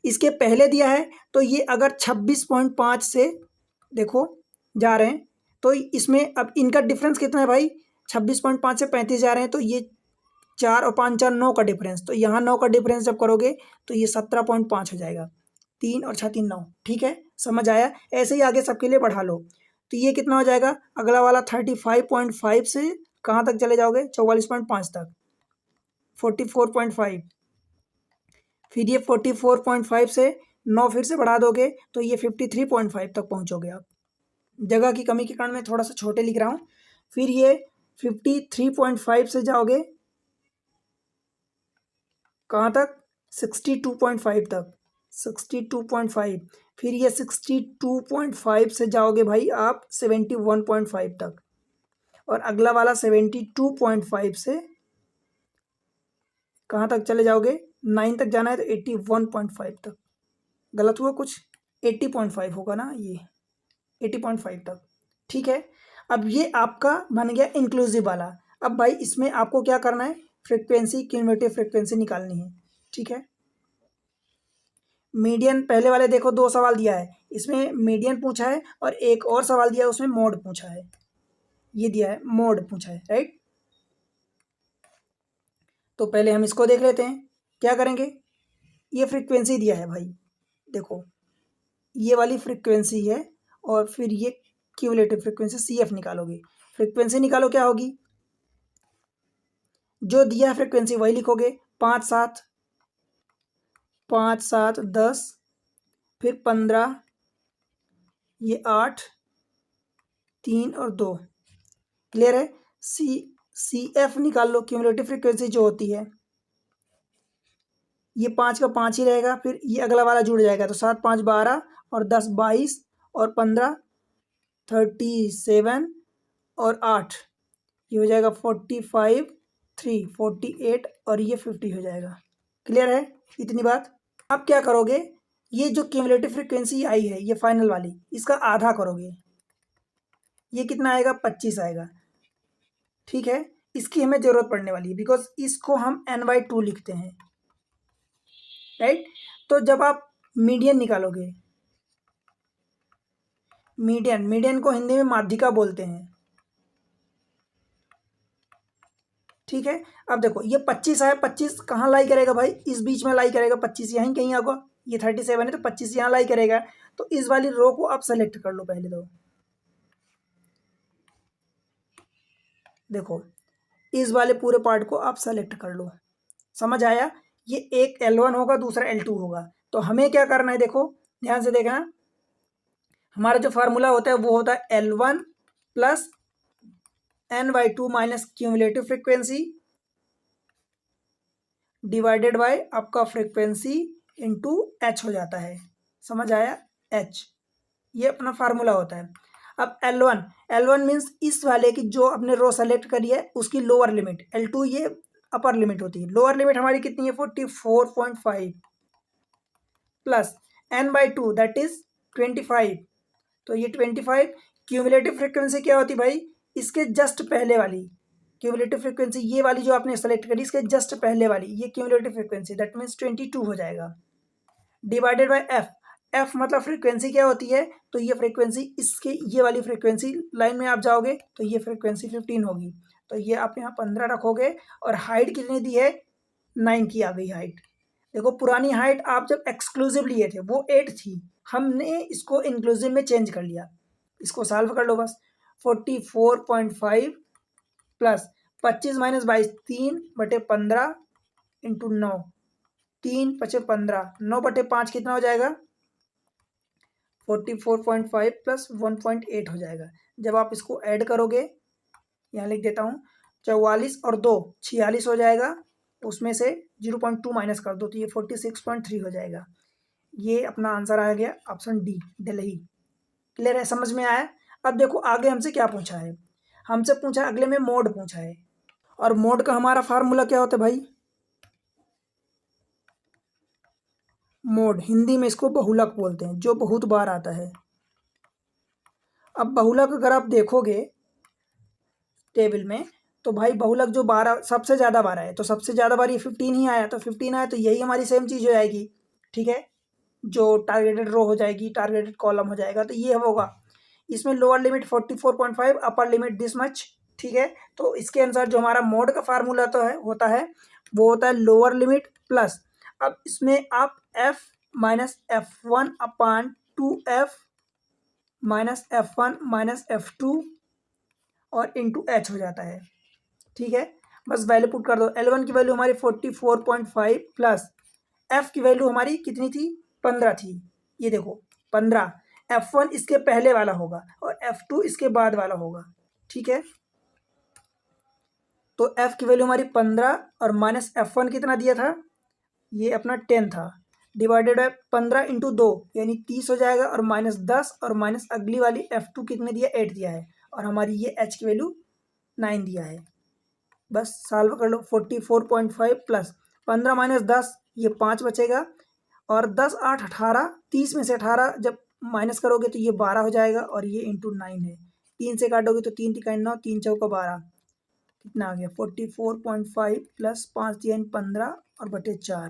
इसके पहले दिया है तो ये अगर 26.5 से देखो जा रहे हैं, तो इसमें अब इनका डिफरेंस कितना है भाई? 26.5 से 35 जा रहे हैं, तो ये 4 और 5 4 9 का डिफरेंस, तो यहाँ 9 का डिफरेंस जब करोगे तो ये 17.5 हो जाएगा। 3 और 6 3 9, ठीक है, समझ आया। ऐसे ही आगे सबके लिए बढ़ा लो, तो ये कितना हो जाएगा? अगला वाला 35.5 से कहाँ तक चले जाओगे? 44.5 तक, 44.5, फिर ये 44.5 से 9 फिर से बढ़ा दोगे तो ये 53.5 तक पहुँचोगे आप। जगह की कमी के कारण मैं थोड़ा सा छोटे लिख रहा हूँ। फिर ये 53.5 से जाओगे कहाँ तक? 62.5 तक, 62.5, फिर ये 62.5 से जाओगे भाई आप 71.5 तक, और अगला वाला 72.5 से कहाँ तक चले जाओगे, 9 तक जाना है तो 81.5 तक। गलत हुआ कुछ, 80.5 होगा ना, ये 80.5 तक, ठीक है। अब ये आपका बन गया इंक्लूसिव वाला। अब भाई इसमें आपको क्या करना है, फ्रिक्वेंसी, क्यूमुलेटिव फ्रिक्वेंसी निकालनी है, ठीक है। मीडियन पहले वाले देखो 2 सवाल दिया है, इसमें मीडियन पूछा है और एक और सवाल दिया है उसमें मोड पूछा है, ये दिया है मोड पूछा है, राइट। तो पहले हम इसको देख लेते हैं, क्या करेंगे, ये फ्रिक्वेंसी दिया है भाई, देखो ये वाली फ्रिक्वेंसी है, और फिर ये क्यूमुलेटिव फ्रिक्वेंसी CF निकालोगे। फ्रिक्वेंसी निकालो, क्या होगी, जो दिया है फ्रिक्वेंसी वही लिखोगे, 5 7 5 7 10, फिर 15, ये 8 3 और 2, क्लियर है। CF निकाल लो, क्यूमुलेटिव फ्रिक्वेंसी जो होती है, ये 5 का 5 ही रहेगा, फिर ये अगला वाला जुड़ जाएगा, तो 7 5 12 और 10 22 और 15 37 और 8, ये हो जाएगा 45 3 48 और ये 50 हो जाएगा। क्लियर है इतनी बात। अब क्या करोगे, ये जो क्यूमुलेटिव फ्रिक्वेंसी आई है, ये फाइनल वाली, इसका आधा करोगे, ये कितना आएगा, 25 आएगा, ठीक है। इसकी हमें जरूरत पड़ने वाली है, बिकॉज इसको हम n/2 लिखते हैं, राइट। तो जब आप मीडियन निकालोगे, मीडियन को हिंदी में माध्यिका बोलते हैं, ठीक है। अब देखो ये 25 है, 25 कहाँ लाई करेगा भाई, इस बीच में लाई करेगा, 25 यहीं कहीं होगा, ये 37 है तो 25 यहाँ लाई करेगा। तो इस वाली रो को आप सेलेक्ट कर लो पहले, तो देखो इस वाले पूरे पार्ट को आप सेलेक्ट कर लो, समझ आया। ये एक L1 होगा, दूसरा L2 होगा। तो हमें क्या करना है, देखो ध्यान से देखना, हमारा जो फार्मूला होता है वो होता है L1 plus n/2 minus cumulative frequency divided by आपका फ्रिक्वेंसी इंटू h हो जाता है, समझ आया, h, ये अपना फार्मूला होता है। अब L1 मीन्स इस वाले की जो आपने रो सेलेक्ट करी है उसकी लोअर लिमिट, L2 ये अपर लिमिट होती है। लोअर लिमिट हमारी कितनी है, 44.5 प्लस n/2 दैट इज 25, तो ये 25। क्यूमुलेटिव फ्रिक्वेंसी क्या होती है भाई, इसके जस्ट पहले वाली क्यूमुलेटिव फ्रिक्वेंसी, ये वाली जो आपने सेलेक्ट करी इसके जस्ट पहले वाली, ये क्यूमुलेटिव फ्रिक्वेंसी दैट मीन्स 22 हो जाएगा, डिवाइडेड बाय एफ मतलब फ्रिक्वेंसी क्या होती है, तो ये फ्रिक्वेंसी इसके, ये वाली फ्रिक्वेंसी लाइन में आप जाओगे तो ये फ्रिक्वेंसी 15 होगी, तो ये आप यहाँ 15 रखोगे। और हाइट कितनी दी है, 9 की आ गई हाइट। देखो पुरानी हाइट आप जब एक्सक्लूसिव लिए थे वो 8 थी, हमने इसको इंक्लूसिव में चेंज कर लिया। इसको सॉल्व कर लो बस, 44.5 प्लस 25 माइनस 22, 3/15 इंटू 9, 3×5 = 9/5 कितना हो जाएगा, 44.5 प्लस 1.8 हो जाएगा। जब आप इसको ऐड करोगे, यहाँ लिख देता हूँ, 44 और 2 46 हो जाएगा, उसमें से 0.2 माइनस कर दो तो ये 46.3 हो जाएगा। ये अपना आंसर आ गया ऑप्शन डी, दिल्ली। क्लियर है, समझ में आया। अब देखो आगे हमसे क्या पूछा है, हमसे पूछा है अगले में मोड पूछा है, और मोड का हमारा फार्मूला क्या होता है भाई, मोड हिंदी में इसको बहुलक बोलते हैं, जो बहुत बार आता है। अब बहुलक अगर आप देखोगे टेबल में, तो भाई बहुलक जो 12 सबसे ज़्यादा बार आए, तो सबसे ज़्यादा बार ये 15 ही आया, तो 15 आया तो यही हमारी सेम चीज़ हो जाएगी, ठीक है। जो टारगेटेड रो हो जाएगी, टारगेटेड कॉलम हो जाएगा, तो ये होगा। इसमें lower limit 44.5, upper limit this much, ठीक है। तो इसके अनुसार जो हमारा मोड का फार्मूला तो है होता है, वो होता है लोअर लिमिट प्लस, अब इसमें आप f minus f1/2f minus f1 minus f2 और इंटू h हो जाता है, ठीक है। बस वैल्यू पुट कर दो, L1 की वैल्यू हमारी 44.5 प्लस f की वैल्यू हमारी कितनी थी, 15 थी, ये देखो 15, f1 इसके पहले वाला होगा और f2 इसके बाद वाला होगा, ठीक है। तो f की वैल्यू हमारी 15 और माइनस f1 कितना दिया था, ये अपना 10 था, डिवाइडेड बाय 15 इंटू 2 यानी 30 हो जाएगा, और -10 और माइनस अगली वाली F2 कितने दिया, 8 दिया है, और हमारी ये H की वैल्यू 9 दिया है। बस सॉल्व कर लो। 44.5 प्लस 15 माइनस 10 ये 5 बचेगा, और 10 8 18, 30 में से 18 जब माइनस करोगे तो ये 12 हो जाएगा, और ये इंटू 9 है। 3 से काटोगे तो 3 तिकाई 9, 3 चौका 12, कितना आ गया 44.5 प्लस 5 3 15 और बटे 4,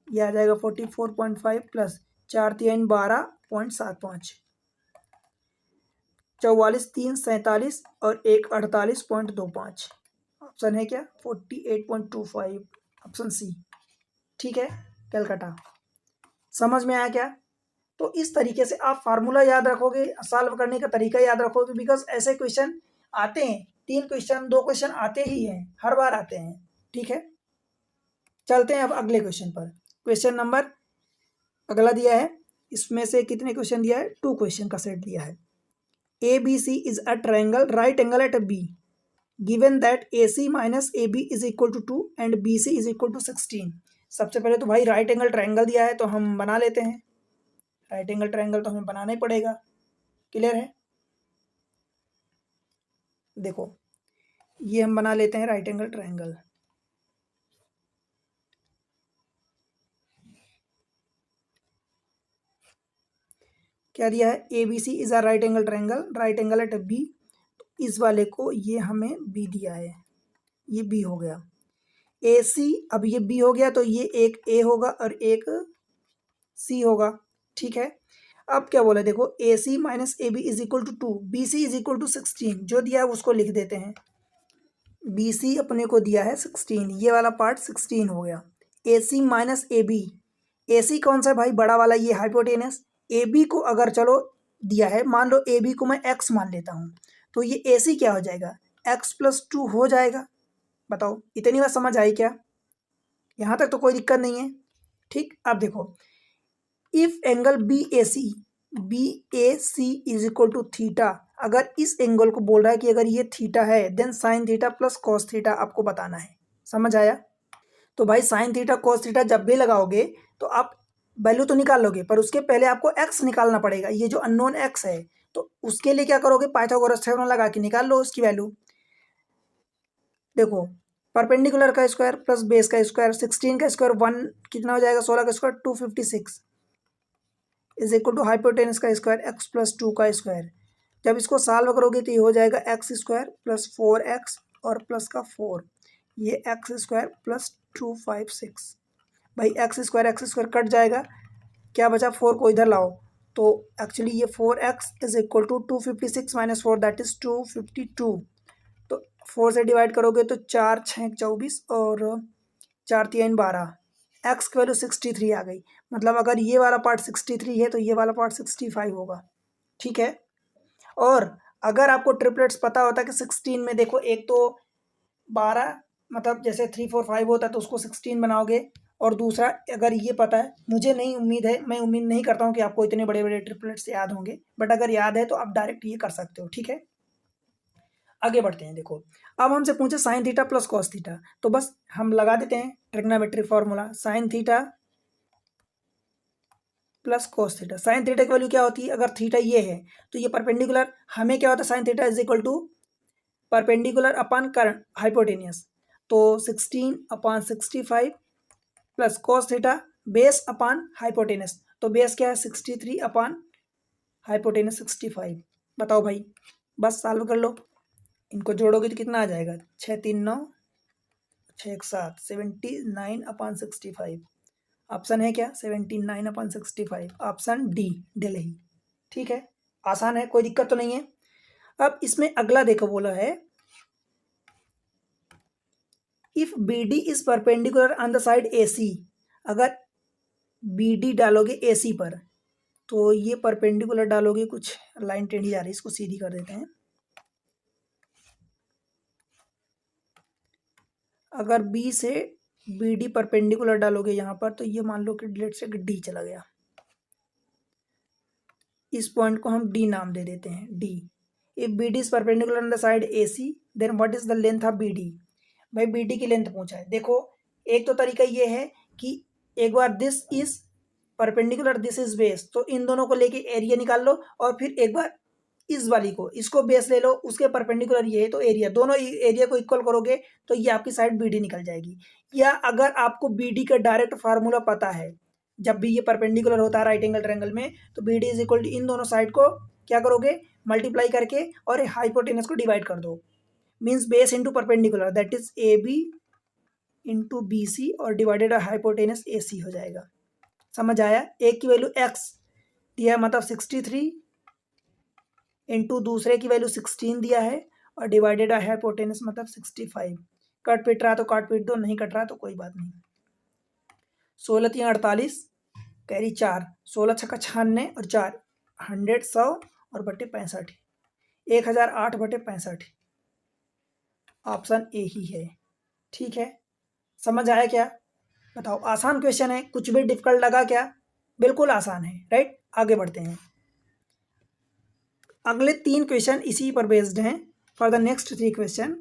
ये आ जाएगा 44.5 प्लस 4 3 12.75, 44 3 47 और 1 48.25। ऑप्शन है क्या 48.25, ऑप्शन सी। ठीक है, कलकत्ता। समझ में आया क्या? तो इस तरीके से आप फार्मूला याद रखोगे, सॉल्व करने का तरीका याद रखोगे, बिकॉज ऐसे क्वेश्चन आते हैं, 3 क्वेश्चन 2 क्वेश्चन आते ही हैं, हर बार आते हैं। ठीक है, चलते हैं अब अगले क्वेश्चन पर। क्वेश्चन नंबर अगला दिया है, इसमें से कितने क्वेश्चन दिया है, 2 क्वेश्चन का सेट दिया है। A B C is a triangle right angle at B given that A C minus A B is equal to 2 and B C is equal to 16। सबसे पहले तो भाई राइट एंगल ट्रायंगल दिया है तो हम बना लेते हैं। राइट एंगल ट्रायंगल तो हमें बनाना ही पड़ेगा। क्लियर है? देखो ये हम बना लेते हैं राइट एंगल ट्रायंगल। क्या दिया है, A B C is a right angle triangle, right angle at B. इस वाले को ये हमें बी दिया है, ये बी हो गया। ए सी, अब ये बी हो गया तो ये एक ए होगा और एक सी होगा। ठीक है, अब क्या बोला, देखो A C minus A B is equal to 2, B C is equal to 16। जो दिया है उसको लिख देते हैं। बी सी अपने को दिया है 16, ये वाला पार्ट 16 हो गया। ए C minus A B, A सी कौन सा है भाई, बड़ा वाला ये हाइपोटेनस। ए बी को अगर चलो दिया है, मान लो ए बी को मैं एक्स मान लेता हूँ, तो ये ए सी क्या हो जाएगा, एक्स प्लस 2 हो जाएगा। बताओ इतनी बात समझ आई क्या? यहाँ तक तो कोई दिक्कत नहीं है। ठीक, अब देखो if angle B A C is equal to theta, अगर इस एंगल को बोल रहा है कि अगर ये थीटा है then sine theta plus cos theta आपको बताना है। समझ आया? तो भाई साइन थीटा कॉस थीटा जब भी लगाओगे तो आप वैल्यू तो निकाल लोगे, पर उसके पहले आपको एक्स निकालना पड़ेगा, ये जो अननोन एक्स है। तो उसके लिए क्या करोगे, पाइथागोरस थ्योरम लगा के निकाल लो उसकी वैल्यू। देखो परपेंडिकुलर का स्क्वायर प्लस बेस का स्क्वायर, 16 का स्क्वायर 1 कितना हो जाएगा, 16 का square 256 is equal to hypotenuse का स्क्वायर एक्स प्लस 2 का स्क्वायर। जब इसको सॉल्व करोगे तो ये हो जाएगा एक्स स्क्वायर प्लस 4x और प्लस का 4, ये एक्स स्क्वायर प्लस 256। भाई एक्स स्क्वायर कट जाएगा, क्या बचा, 4 को इधर लाओ, तो एक्चुअली ये 4x is equal to 256 minus 4 that is 252। तो 4 से डिवाइड करोगे तो 4 6 24 और 4 3 12, एक्स की वैल्यू 63 आ गई। मतलब अगर ये वाला पार्ट 63 है तो ये वाला पार्ट 65 होगा। ठीक है, और अगर आपको ट्रिपलेट्स पता होता कि 16 में देखो एक तो 12, मतलब जैसे 3 4 5 होता है तो उसको 16 बनाओगे, और दूसरा अगर ये पता है, मुझे नहीं उम्मीद है, मैं उम्मीद नहीं करता हूँ कि आपको इतने बड़े बड़े ट्रिपलेट्स याद होंगे, बट अगर याद है तो आप डायरेक्ट ये कर सकते हो। ठीक है, आगे बढ़ते हैं। देखो अब हमसे पूछे sign theta plus cos theta, तो बस हम लगा देते हैं trigonometric formula, sign theta plus cos theta. Sine theta की वैल्यू क्या होती है, अगर थीटा ये है तो ये परपेंडिकुलर, हमें क्या होता है sine theta is equal to perpendicular upon current hypotenuse, तो 16 upon 65 plus cos theta base upon hypotenuse, तो बेस क्या है 63 अपान हाइपोटेनस 65। बताओ भाई, बस सॉल्व कर लो, इनको जोड़ोगे तो कितना आ जाएगा, 6 3 9 6 1 7, 79 अपान 65। ऑप्शन है क्या 79 अपान 65, ऑप्शन डी दिल्ली। ठीक है, आसान है, कोई दिक्कत तो नहीं है। अब इसमें अगला देखो बोला है, if B D is perpendicular on the side A C, अगर बी डी डालोगे ए सी पर तो ये परपेंडिकुलर डालोगे, कुछ लाइन टेढ़ी जा रही है, इसको सीधी कर देते हैं। अगर बी से बी डी परपेंडिकुलर डालोगे यहाँ पर तो ये मान लो कि लेट से डी चला गया, इस पॉइंट को हम डी नाम दे देते हैं, D. If B D is perpendicular on the side A C then what is the length of B D. भाई बी डी की लेंथ पूछा है। देखो एक तो तरीका ये है कि एक बार this is perpendicular, this is base, तो इन दोनों को लेके एरिया निकाल लो, और फिर एक बार इस वाली को, इसको बेस ले लो, उसके परपेंडिकुलर ये है, तो एरिया, दोनों एरिया को इक्वल करोगे तो ये आपकी साइड बी डी निकल जाएगी। या अगर आपको बी डी का डायरेक्ट फार्मूला पता है, जब भी ये परपेंडिकुलर होता है राइट एंगल ट्रायंगल में, तो B D is equal to इन दोनों साइड को क्या करोगे, मल्टीप्लाई करके और हाइपोटेनस को डिवाइड कर दो, means base into perpendicular, that is A B into B C, और डिवाइडेड हाइपोटेनस ए सी हो जाएगा। समझ आया? एक की वैल्यू एक्स दिया है मतलब 63 इंटू दूसरे की वैल्यू 16 दिया है, और डिवाइडेड है हाइपोटेनस मतलब 65। कट पिट रहा तो काट पीट दो, नहीं कट रहा तो कोई बात नहीं। 16 3 48, कैरी 4, 16 छक्का 96 और 4 100 100 और बटे 65, 1008 बटे 65, ऑप्शन ए ही है। ठीक है, समझ आया क्या? बताओ, आसान क्वेश्चन है, कुछ भी डिफिकल्ट लगा क्या? बिल्कुल आसान है, राइट? आगे बढ़ते हैं। अगले 3 क्वेश्चन इसी पर बेस्ड हैं। For the next 3 question,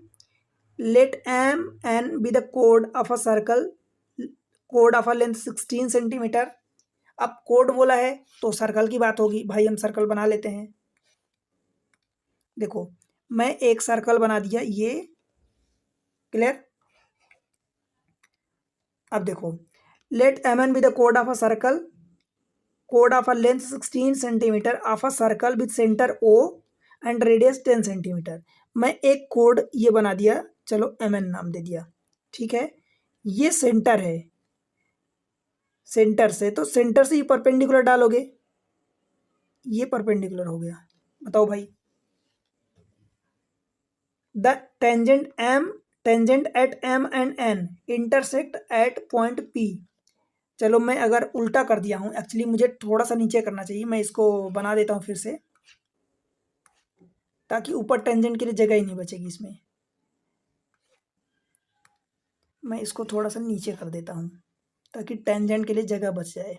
late M N be the code of a circle, code of a length 16 centimetre. अब कोड बोला है तो सर्कल की बात होगी, भाई हम सर्कल बना लेते हैं। देखो, मैं एक सर्कल बना दिया, ये क्लियर। अब देखो, late M N be the code of a circle, code of a length 16 centimetre of a circle with centre O and radius 10 centimetre. मैं एक कोड ये बना दिया, चलो एम एन नाम दे दिया, ठीक है। ये सेंटर है, सेंटर से, तो सेंटर से ये परपेंडिकुलर डालोगे, ये परपेंडिकुलर हो गया। बताओ भाई, the tangent M, tangent at M and N intersect at point P. चलो मैं अगर उल्टा कर दिया हूँ, एक्चुअली मुझे थोड़ा सा नीचे करना चाहिए, मैं इसको बना देता हूँ फिर से, ताकि ऊपर टेंजेंट के लिए जगह ही नहीं बचेगी इसमें। मैं इसको थोड़ा सा नीचे कर देता हूँ ताकि टेंजेंट के लिए जगह बच जाए।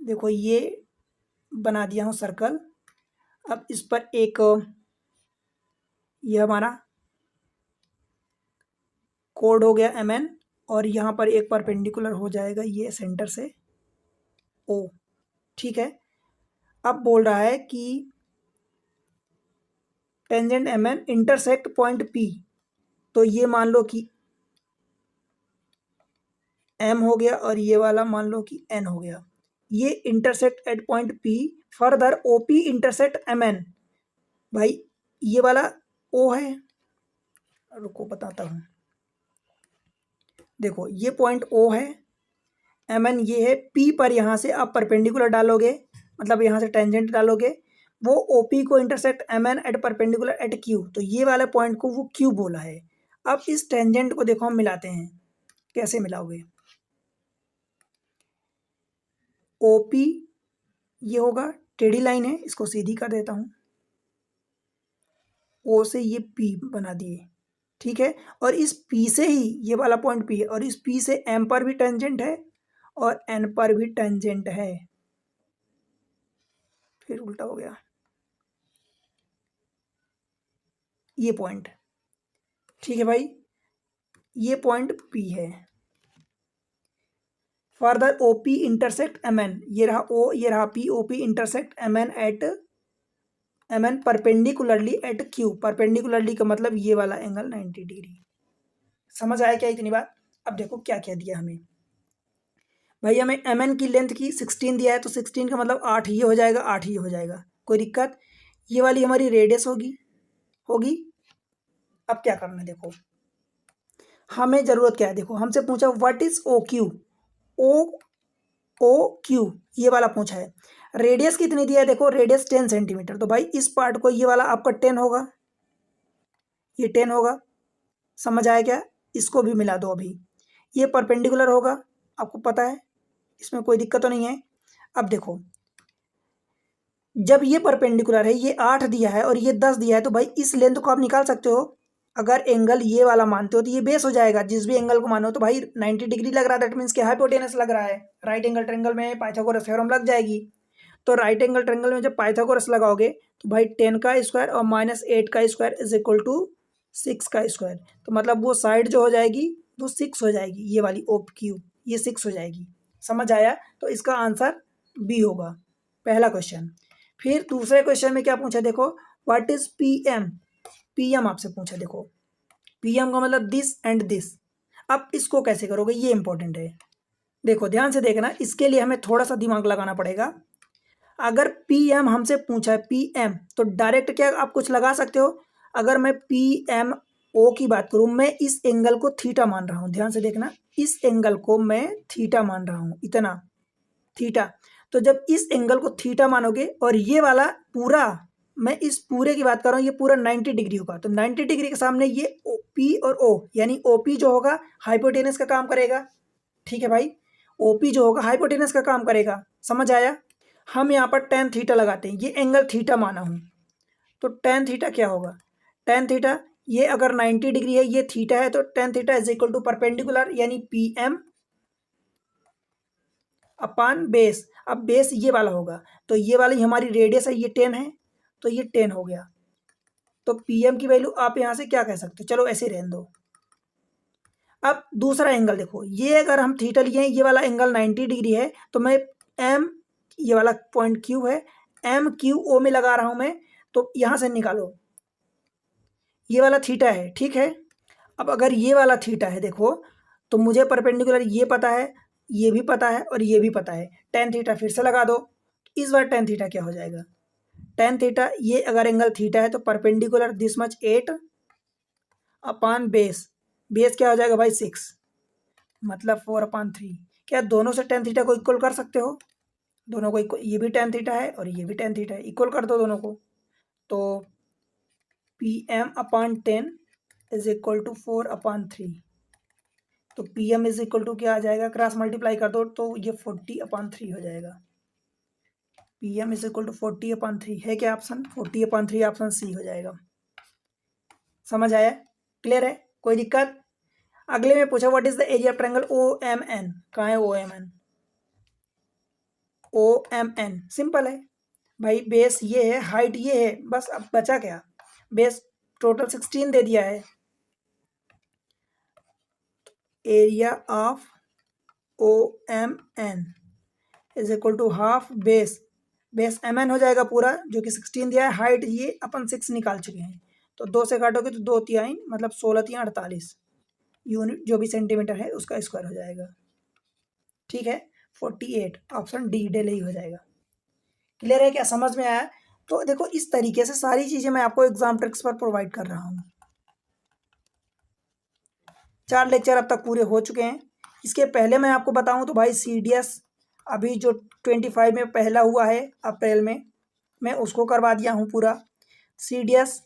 देखो, ये बना दिया हूँ सर्कल। अब इस पर एक, ये हमारा कोड हो गया एम एन, और यहाँ पर एक परपेंडिकुलर हो जाएगा ये सेंटर से ओ, ठीक है। अब बोल रहा है कि tangent M N intersect point P, तो ये मान लो कि एम हो गया और ये वाला मान लो कि एन हो गया। ये intersect at point P, further O P intersect M N. भाई ये वाला ओ है, रुको बताता हूँ। देखो, ये पॉइंट ओ है, एम एन ये है, पी पर यहाँ से आप परपेंडिकुलर डालोगे, मतलब यहाँ से टेंजेंट डालोगे, वो ओ पी को intersect M N at perpendicular at Q, तो ये वाले पॉइंट को वो क्यू बोला है। अब इस टेंजेंट को देखो हम मिलाते हैं, कैसे मिलाओगे? ओ पी ये होगा, टेढ़ी लाइन है, इसको सीधी कर देता हूँ, ओ से ये पी बना दिए, ठीक है। और इस पी से ही ये वाला पॉइंट पी है, और इस पी से एम पर भी टेंजेंट है और एन पर भी टेंजेंट है। फिर उल्टा हो गया ये पॉइंट, ठीक है भाई, ये पॉइंट पी है। Further O P intersect M N, ये रहा ओ, ये रहा P, O P intersect M N at M N perpendicularly at Q. Perpendicularly का मतलब ये वाला एंगल 90 डिग्री। समझ आया क्या इतनी बात? अब देखो क्या क्या दिया हमें। भाई हमें एम एन की लेंथ की 16 दिया है, तो 16 का मतलब 8 ही हो जाएगा, 8 ही हो जाएगा, कोई दिक्कत। ये वाली हमारी रेडियस होगी होगी। अब क्या करना है, देखो हमें ज़रूरत क्या है, देखो हमसे पूछा what is O Q, O O Q ये वाला पूछा है। रेडियस कितनी दिया है, देखो रेडियस 10 सेंटीमीटर, तो भाई इस पार्ट को ये वाला आपका 10 होगा, ये 10 होगा। समझ आया क्या? इसको भी मिला दो अभी, ये परपेंडिकुलर होगा, आपको पता है, इसमें कोई दिक्कत तो नहीं है। अब देखो, जब ये परपेंडिकुलर है, ये 8 दिया है और ये 10 दिया है, तो भाई इस लेंथ को आप निकाल सकते हो। अगर एंगल ये वाला मानते हो तो ये बेस हो जाएगा, जिस भी एंगल को मानो, तो भाई 90 डिग्री लग रहा है, दैट मीन्स कि हाइपोटेनस लग रहा है। राइट एंगल ट्रायंगल में पाइथागोरस थ्योरम लग जाएगी। तो राइट एंगल ट्रायंगल में जब पाइथागोरस लगाओगे तो भाई 10 का स्क्वायर और -8 का स्क्वायर इज इक्वल टू 6 का स्क्वायर, तो मतलब वो साइड जो हो जाएगी वो 6 हो जाएगी, ये वाली ओ क्यू, ये 6 हो जाएगी। समझ आया? तो इसका आंसर बी होगा, पहला क्वेश्चन। फिर दूसरे क्वेश्चन में क्या पूछा देखो, what is P M. P M आपसे पूछा, देखो पी एम का मतलब दिस एंड दिस। अब इसको कैसे करोगे, ये इंपॉर्टेंट है। देखो ध्यान से देखना, इसके लिए हमें थोड़ा सा दिमाग लगाना पड़ेगा। अगर पी एम हमसे पूछा है, पी एम, तो डायरेक्ट क्या आप कुछ लगा सकते हो। अगर मैं पी एम ओ की बात करूं, मैं इस एंगल को थीटा मान रहा हूं, ध्यान से देखना, इस एंगल को मैं थीटा मान रहा हूं, इतना थीटा। तो जब इस एंगल को थीटा मानोगे और ये वाला पूरा, मैं इस पूरे की बात कर रहा हूँ, ये पूरा 90 डिग्री होगा, तो 90 डिग्री के सामने ये पी और ओ, यानी ओपी जो होगा हाइपोटेनस का काम करेगा। ठीक है भाई, ओपी जो होगा हाइपोटेनस का काम करेगा। समझ आया? हम यहाँ पर टेन थीटा लगाते हैं, ये एंगल थीटा माना हूँ, तो टेन थीटा क्या होगा, टेन थीटा, ये अगर 90 डिग्री है, ये थीटा है, तो tan theta is equal to perpendicular, यानी पी एम अपान बेस। अब बेस ये वाला होगा, तो ये वाली हमारी रेडियस है, ये 10 है, तो ये 10 हो गया। तो पी एम की वैल्यू आप यहाँ से क्या कह सकते हो, चलो ऐसे रहने दो। अब दूसरा एंगल देखो, ये अगर हम थीटा लिए हैं, ये वाला एंगल 90 डिग्री है, तो मैं एम, ये वाला पॉइंट क्यू है, एम क्यू ओ में लगा रहा हूं मैं, तो यहां से निकालो, ये वाला थीटा है, ठीक है। अब अगर ये वाला थीटा है देखो, तो मुझे परपेंडिकुलर ये पता है, ये भी पता है और ये भी पता है, टेन थीटा फिर से लगा दो। इस बार टेन थीटा क्या हो जाएगा, टेन थीटा, ये अगर एंगल थीटा है तो perpendicular this much 8 upon base, base क्या हो जाएगा भाई 6, मतलब 4/3। क्या दोनों से टेन थीटा को इक्वल कर सकते हो, दोनों को इक्वल, ये भी टेन थीटा है और ये भी टेन थीटा है, इक्वल कर दो दोनों को। तो P M upon 10 is equal to 4/3, तो P M is equal to क्या आ जाएगा, क्रॉस मल्टीप्लाई कर दो तो ये 40/3 हो जाएगा। P M is equal to 40/3 है क्या ऑप्शन, 40/3 ऑप्शन सी हो जाएगा। समझ आया? क्लियर है? कोई दिक्कत? अगले में पूछा what is the area of triangle O M N. कहाँ है O M N, O M N simple है भाई, बेस ये है, हाइट ये है, बस अब बचा क्या, बेस टोटल 16 दे दिया है। Area of O M N is equal to half base, base M N हो जाएगा पूरा, जो कि 16 दिया है, हाइट ये अपन 6 निकाल चुके हैं, तो 2 से काटोगे तो 2×3 मतलब 16×3 = 48 यूनिट, जो भी सेंटीमीटर है उसका स्क्वायर हो जाएगा। ठीक है, 48 ऑप्शन डी डेली हो जाएगा। क्लियर है क्या, समझ में आया? तो देखो इस तरीके से सारी चीजें मैं आपको एग्जाम ट्रिक्स पर प्रोवाइड कर रहा हूँ। 4 लेक्चर अब तक पूरे हो चुके हैं। इसके पहले मैं आपको बताऊं तो भाई CDS अभी जो 25 में पहला हुआ है अप्रैल में, मैं उसको करवा दिया हूँ पूरा। CDS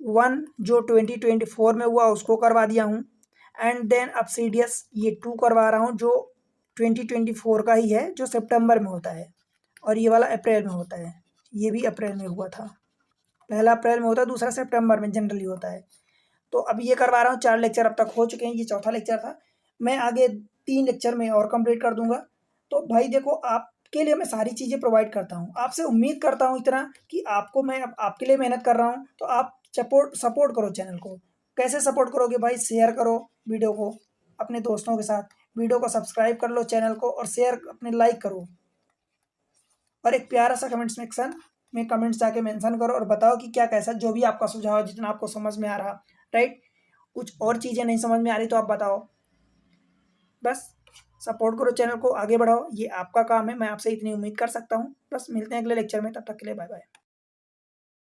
1 जो 2024 में हुआ उसको करवा दिया हूँ, एंड देन अब CDS ये 2 करवा रहा हूँ, जो 2024 का ही है, जो सितंबर में होता है, और ये वाला अप्रैल में होता है, ये भी अप्रैल में हुआ था, पहला अप्रैल में होता है, दूसरा सितंबर में जनरली होता है। तो अब ये करवा रहा हूँ, 4 लेक्चर अब तक हो चुके हैं, ये चौथा लेक्चर था, मैं आगे 3 लेक्चर में और कंप्लीट कर दूंगा। तो भाई देखो आपके लिए मैं सारी चीज़ें प्रोवाइड करता हूँ, आपसे उम्मीद करता हूँ इतना कि आपको मैं आपके लिए मेहनत कर रहा हूँ, तो आप सपोर्ट करो चैनल को। कैसे सपोर्ट करोगे भाई, शेयर करो वीडियो को अपने दोस्तों के साथ, वीडियो को सब्सक्राइब कर लो चैनल को, और शेयर अपने लाइक करो, और एक प्यारा सा कमेंट सेक्शन में कमेंट्स जाके मेंशन करो और बताओ कि क्या कैसा, जो भी आपका सुझाव है, जितना आपको समझ में आ रहा, राइट। कुछ और चीज़ें नहीं समझ में आ रही तो आप बताओ, बस सपोर्ट करो चैनल को, आगे बढ़ाओ, ये आपका काम है, मैं आपसे इतनी उम्मीद कर सकता हूँ। बस मिलते हैं अगले लेक्चर में, तब तक के लिए बाय बाय।